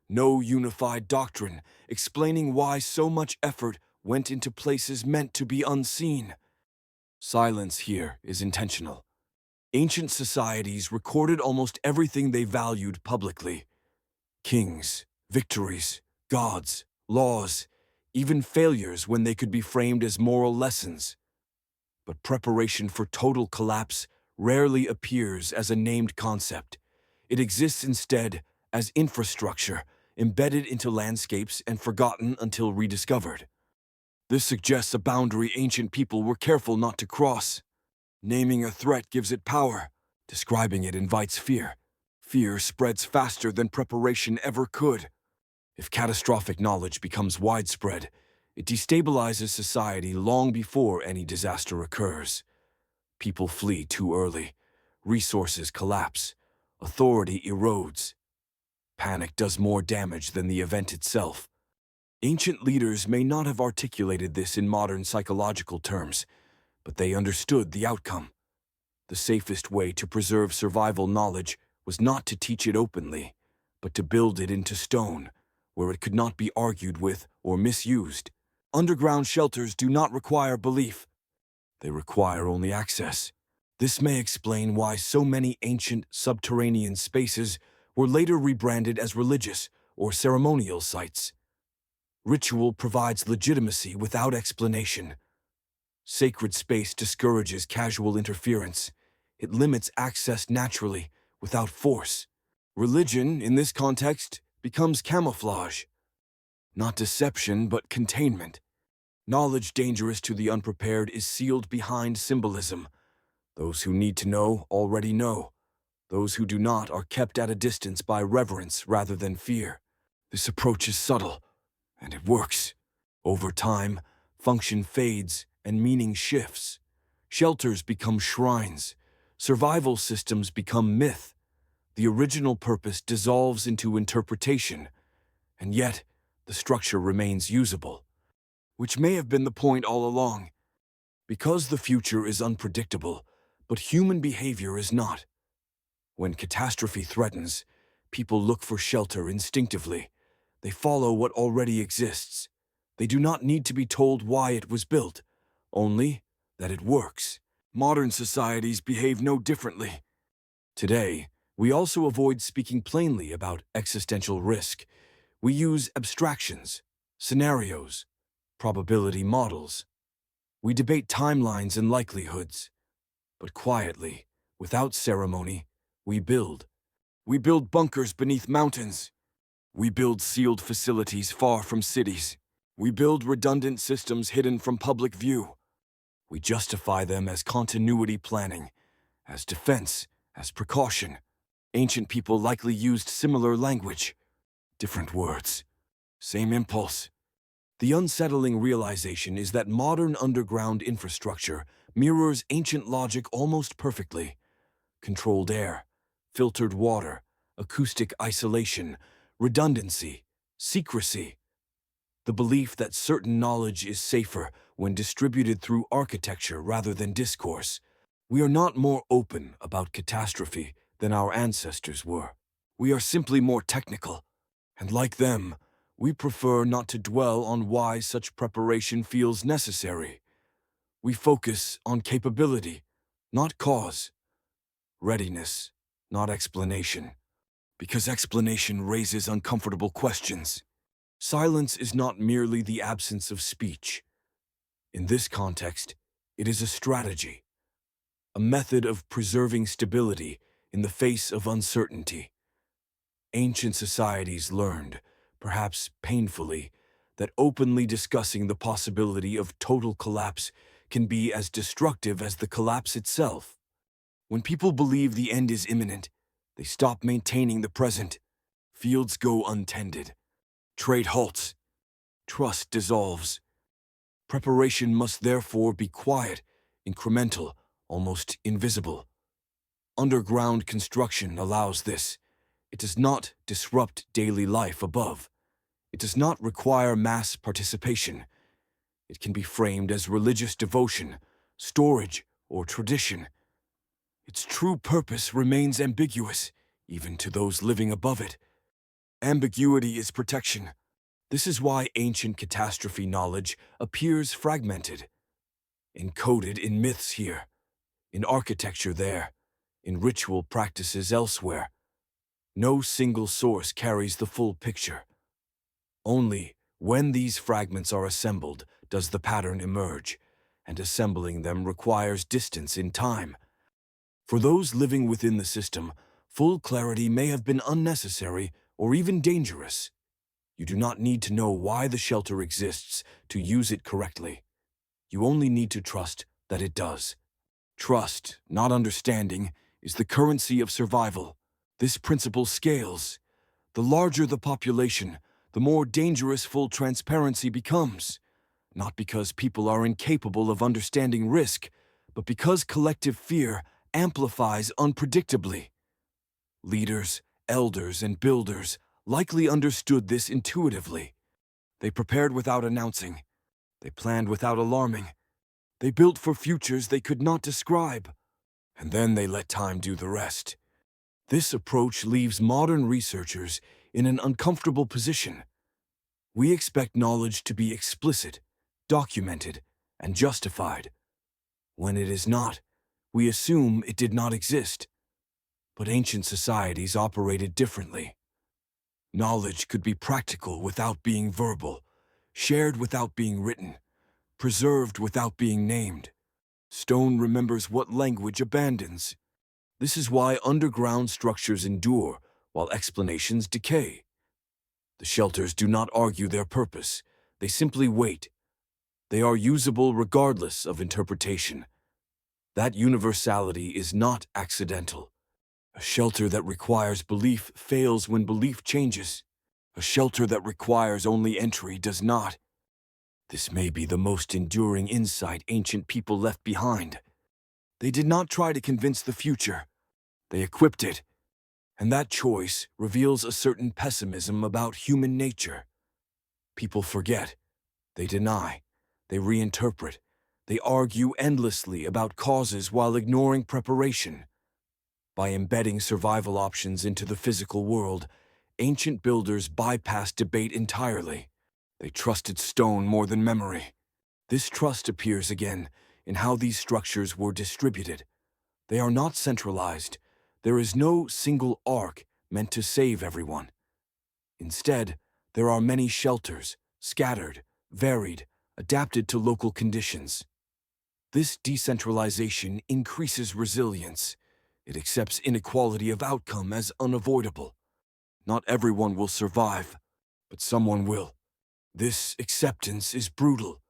S1: no unified doctrine explaining why so much effort went into places meant to be unseen. Silence here is intentional. Ancient societies recorded almost everything they valued publicly. Kings, victories, gods, laws, even failures when they could be framed as moral lessons. But preparation for total collapse rarely appears as a named concept. It exists instead as infrastructure, embedded into landscapes and forgotten until rediscovered. This suggests a boundary ancient people were careful not to cross. Naming a threat gives it power. Describing it invites fear. Fear spreads faster than preparation ever could. If catastrophic knowledge becomes widespread, it destabilizes society long before any disaster occurs. People flee too early. Resources collapse. Authority erodes. Panic does more damage than the event itself. Ancient leaders may not have articulated this in modern psychological terms, but they understood the outcome. The safest way to preserve survival knowledge was not to teach it openly, but to build it into stone, where it could not be argued with or misused. Underground shelters do not require belief. They require only access. This may explain why so many ancient subterranean spaces were later rebranded as religious or ceremonial sites. Ritual provides legitimacy without explanation. Sacred space discourages casual interference. It limits access naturally, without force. Religion, in this context, becomes camouflage. Not deception, but containment. Knowledge dangerous to the unprepared is sealed behind symbolism. Those who need to know already know. Those who do not are kept at a distance by reverence rather than fear. This approach is subtle, and it works. Over time, function fades and meaning shifts. Shelters become shrines. Survival systems become myth. The original purpose dissolves into interpretation, and yet the structure remains usable, which may have been the point all along. Because the future is unpredictable, but human behavior is not. When catastrophe threatens, people look for shelter instinctively. They follow what already exists. They do not need to be told why it was built, only that it works. Modern societies behave no differently. Today, we also avoid speaking plainly about existential risk. We use abstractions, scenarios, probability models. We debate timelines and likelihoods. But quietly, without ceremony, we build. We build bunkers beneath mountains. We build sealed facilities far from cities. We build redundant systems hidden from public view. We justify them as continuity planning, as defense, as precaution. Ancient people likely used similar language, different words, same impulse. The unsettling realization is that modern underground infrastructure mirrors ancient logic almost perfectly. Controlled air, filtered water, acoustic isolation, redundancy, secrecy. The belief that certain knowledge is safer when distributed through architecture rather than discourse. We are not more open about catastrophe than our ancestors were. We are simply more technical, and like them, we prefer not to dwell on why such preparation feels necessary. We focus on capability, not cause, readiness, not explanation, because explanation raises uncomfortable questions. Silence is not merely the absence of speech. In this context, it is a strategy, a method of preserving stability in the face of uncertainty. Ancient societies learned, perhaps painfully, that openly discussing the possibility of total collapse can be as destructive as the collapse itself. When people believe the end is imminent, they stop maintaining the present. Fields go untended. Trade halts. Trust dissolves. Preparation must therefore be quiet, incremental, almost invisible. Underground construction allows this. It does not disrupt daily life above. It does not require mass participation. It can be framed as religious devotion, storage, or tradition. Its true purpose remains ambiguous, even to those living above it. Ambiguity is protection. This is why ancient catastrophe knowledge appears fragmented, encoded in myths here, in architecture there, in ritual practices elsewhere. No single source carries the full picture. Only when these fragments are assembled does the pattern emerge, and assembling them requires distance in time. For those living within the system, full clarity may have been unnecessary or even dangerous. You do not need to know why the shelter exists to use it correctly. You only need to trust that it does. Trust, not understanding, is the currency of survival. This principle scales. The larger the population, the more dangerous full transparency becomes. Not because people are incapable of understanding risk, but because collective fear amplifies unpredictably. Leaders, elders, and builders likely understood this intuitively. They prepared without announcing. They planned without alarming. They built for futures they could not describe. And then they let time do the rest. This approach leaves modern researchers in an uncomfortable position. We expect knowledge to be explicit, documented, and justified. When it is not, we assume it did not exist. But ancient societies operated differently. Knowledge could be practical without being verbal, shared without being written, preserved without being named. Stone remembers what language abandons. This is why underground structures endure while explanations decay. The shelters do not argue their purpose. They simply wait. They are usable regardless of interpretation. That universality is not accidental. A shelter that requires belief fails when belief changes. A shelter that requires only entry does not. This may be the most enduring insight ancient people left behind. They did not try to convince the future. They equipped it. And that choice reveals a certain pessimism about human nature. People forget. They deny. They reinterpret. They argue endlessly about causes while ignoring preparation. By embedding survival options into the physical world, ancient builders bypassed debate entirely. They trusted stone more than memory. This trust appears again in how these structures were distributed. They are not centralized. There is no single ark meant to save everyone. Instead, there are many shelters, scattered, varied, adapted to local conditions. This decentralization increases resilience. It accepts inequality of outcome as unavoidable. Not everyone will survive, but someone will. This acceptance is brutal,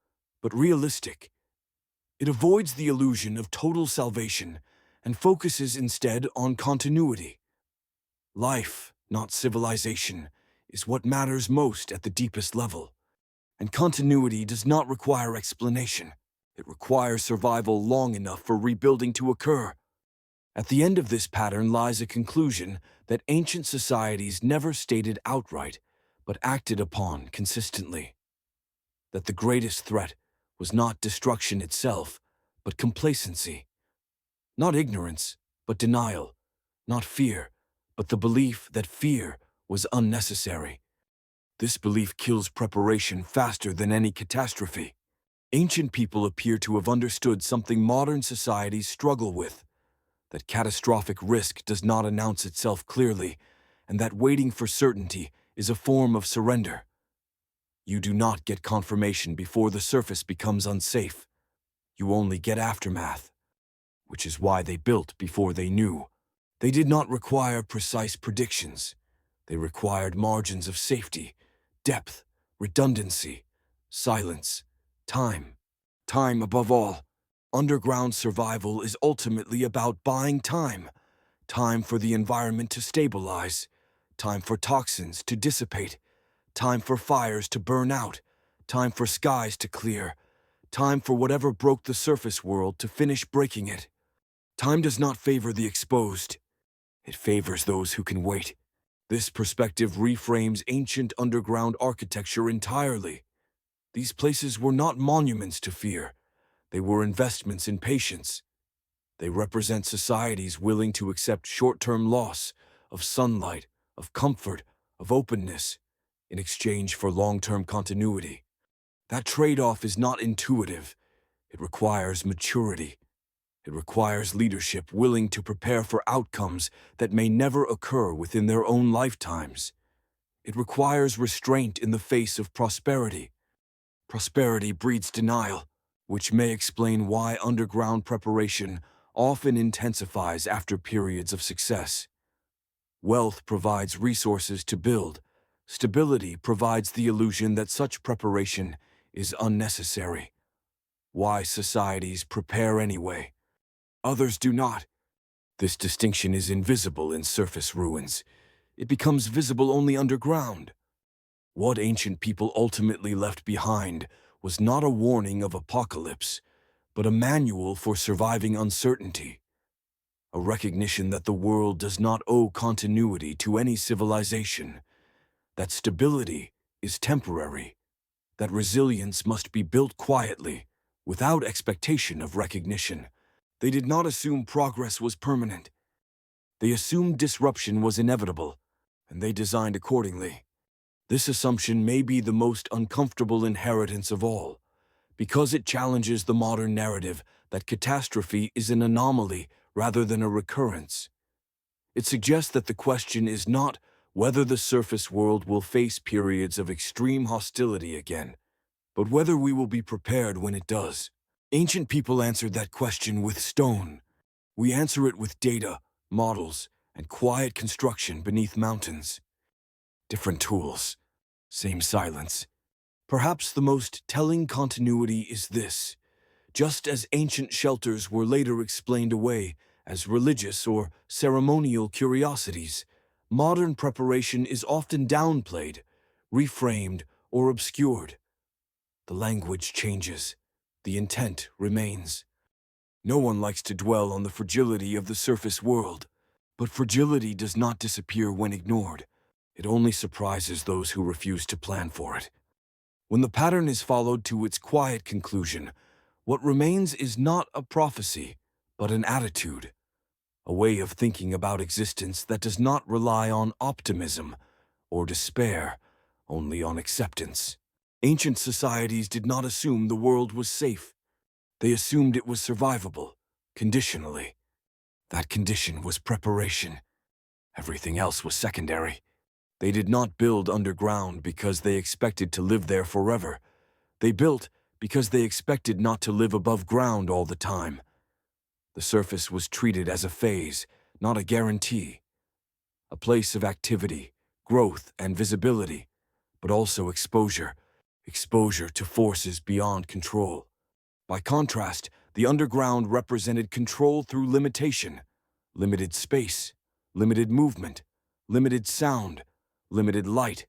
S1: but realistic. It avoids the illusion of total salvation and focuses instead on continuity. Life, not civilization, is what matters most at the deepest level. And continuity does not require explanation. It requires survival long enough for rebuilding to occur. At the end of this pattern lies a conclusion that ancient societies never stated outright, but acted upon consistently. That the greatest threat was not destruction itself, but complacency. Not ignorance, but denial. Not fear, but the belief that fear was unnecessary. This belief kills preparation faster than any catastrophe. Ancient people appear to have understood something modern societies struggle with, that catastrophic risk does not announce itself clearly, and that waiting for certainty is a form of surrender. You do not get confirmation before the surface becomes unsafe. You only get aftermath, which is why they built before they knew. They did not require precise predictions. They required margins of safety, depth, redundancy, silence, time. Time above all. Underground survival is ultimately about buying time. Time for the environment to stabilize. Time for toxins to dissipate. Time for fires to burn out. Time for skies to clear. Time for whatever broke the surface world to finish breaking it. Time does not favor the exposed. It favors those who can wait. This perspective reframes ancient underground architecture entirely. These places were not monuments to fear. They were investments in patience. They represent societies willing to accept short-term loss of sunlight, of comfort, of openness, in exchange for long-term continuity. That trade-off is not intuitive. It requires maturity. It requires leadership willing to prepare for outcomes that may never occur within their own lifetimes. It requires restraint in the face of prosperity. Prosperity breeds denial, which may explain why underground preparation often intensifies after periods of success. Wealth provides resources to build. Stability provides the illusion that such preparation is unnecessary. Why societies prepare anyway? Others do not. This distinction is invisible in surface ruins. It becomes visible only underground. What ancient people ultimately left behind was not a warning of apocalypse, but a manual for surviving uncertainty. A recognition that the world does not owe continuity to any civilization, that stability is temporary, that resilience must be built quietly, without expectation of recognition. They did not assume progress was permanent. They assumed disruption was inevitable, and they designed accordingly. This assumption may be the most uncomfortable inheritance of all, because it challenges the modern narrative that catastrophe is an anomaly rather than a recurrence. It suggests that the question is not whether the surface world will face periods of extreme hostility again, but whether we will be prepared when it does. Ancient people answered that question with stone. We answer it with data, models, and quiet construction beneath mountains. Different tools, same silence. Perhaps the most telling continuity is this. Just as ancient shelters were later explained away as religious or ceremonial curiosities, modern preparation is often downplayed, reframed, or obscured. The language changes. The intent remains. No one likes to dwell on the fragility of the surface world, but fragility does not disappear when ignored. It only surprises those who refuse to plan for it. When the pattern is followed to its quiet conclusion, what remains is not a prophecy, but an attitude, a way of thinking about existence that does not rely on optimism or despair, only on acceptance. Ancient societies did not assume the world was safe. They assumed it was survivable, conditionally. That condition was preparation. Everything else was secondary. They did not build underground because they expected to live there forever. They built because they expected not to live above ground all the time. The surface was treated as a phase, not a guarantee. A place of activity, growth, and visibility, but also exposure to forces beyond control. By contrast, the underground represented control through limitation, limited space, limited movement, limited sound, limited light.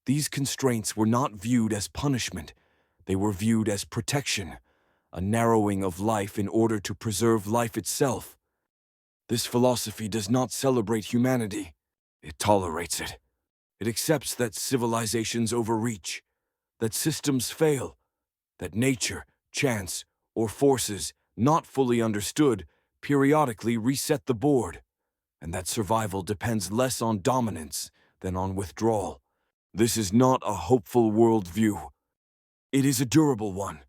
S1: These constraints were not viewed as punishment. They were viewed as protection, a narrowing of life in order to preserve life itself. This philosophy does not celebrate humanity. It tolerates it. It accepts that civilizations overreach, that systems fail, that nature, chance, or forces, not fully understood, periodically reset the board, and that survival depends less on dominance than on withdrawal. This is not a hopeful worldview. It is a durable one.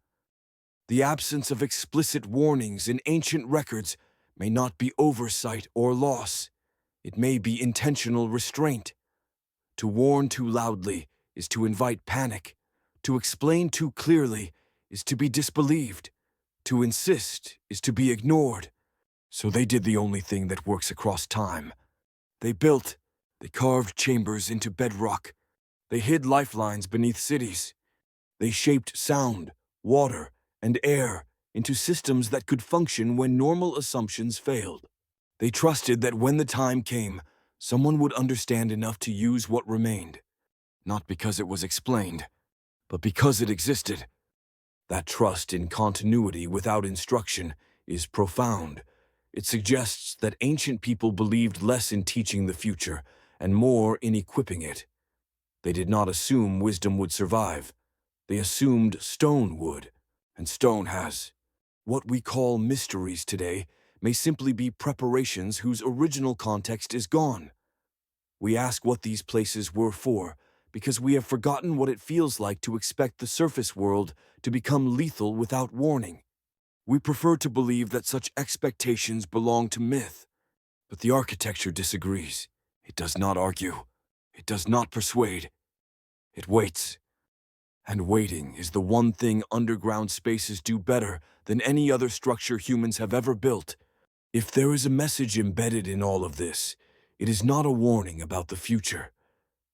S1: The absence of explicit warnings in ancient records may not be oversight or loss. It may be intentional restraint. To warn too loudly is to invite panic. To explain too clearly is to be disbelieved. To insist is to be ignored. So they did the only thing that works across time. They carved chambers into bedrock. They hid lifelines beneath cities. They shaped sound, water, and air into systems that could function when normal assumptions failed. They trusted that when the time came, someone would understand enough to use what remained, not because it was explained, but because it existed. That trust in continuity without instruction is profound. It suggests that ancient people believed less in teaching the future and more in equipping it. They did not assume wisdom would survive. They assumed stone would, and stone has. What we call mysteries today may simply be preparations whose original context is gone. We ask what these places were for because we have forgotten what it feels like to expect the surface world to become lethal without warning. We prefer to believe that such expectations belong to myth, but the architecture disagrees. It does not argue. It does not persuade. It waits. And waiting is the one thing underground spaces do better than any other structure humans have ever built. If there is a message embedded in all of this, it is not a warning about the future.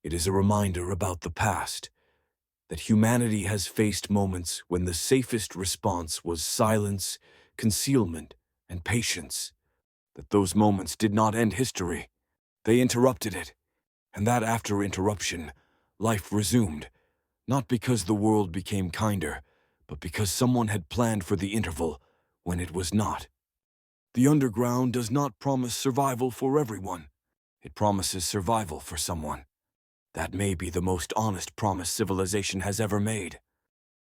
S1: It is a reminder about the past, that humanity has faced moments when the safest response was silence, concealment, and patience, that those moments did not end history. They interrupted it, and that after interruption, life resumed, not because the world became kinder, but because someone had planned for the interval when it was not. The underground does not promise survival for everyone. It promises survival for someone. That may be the most honest promise civilization has ever made.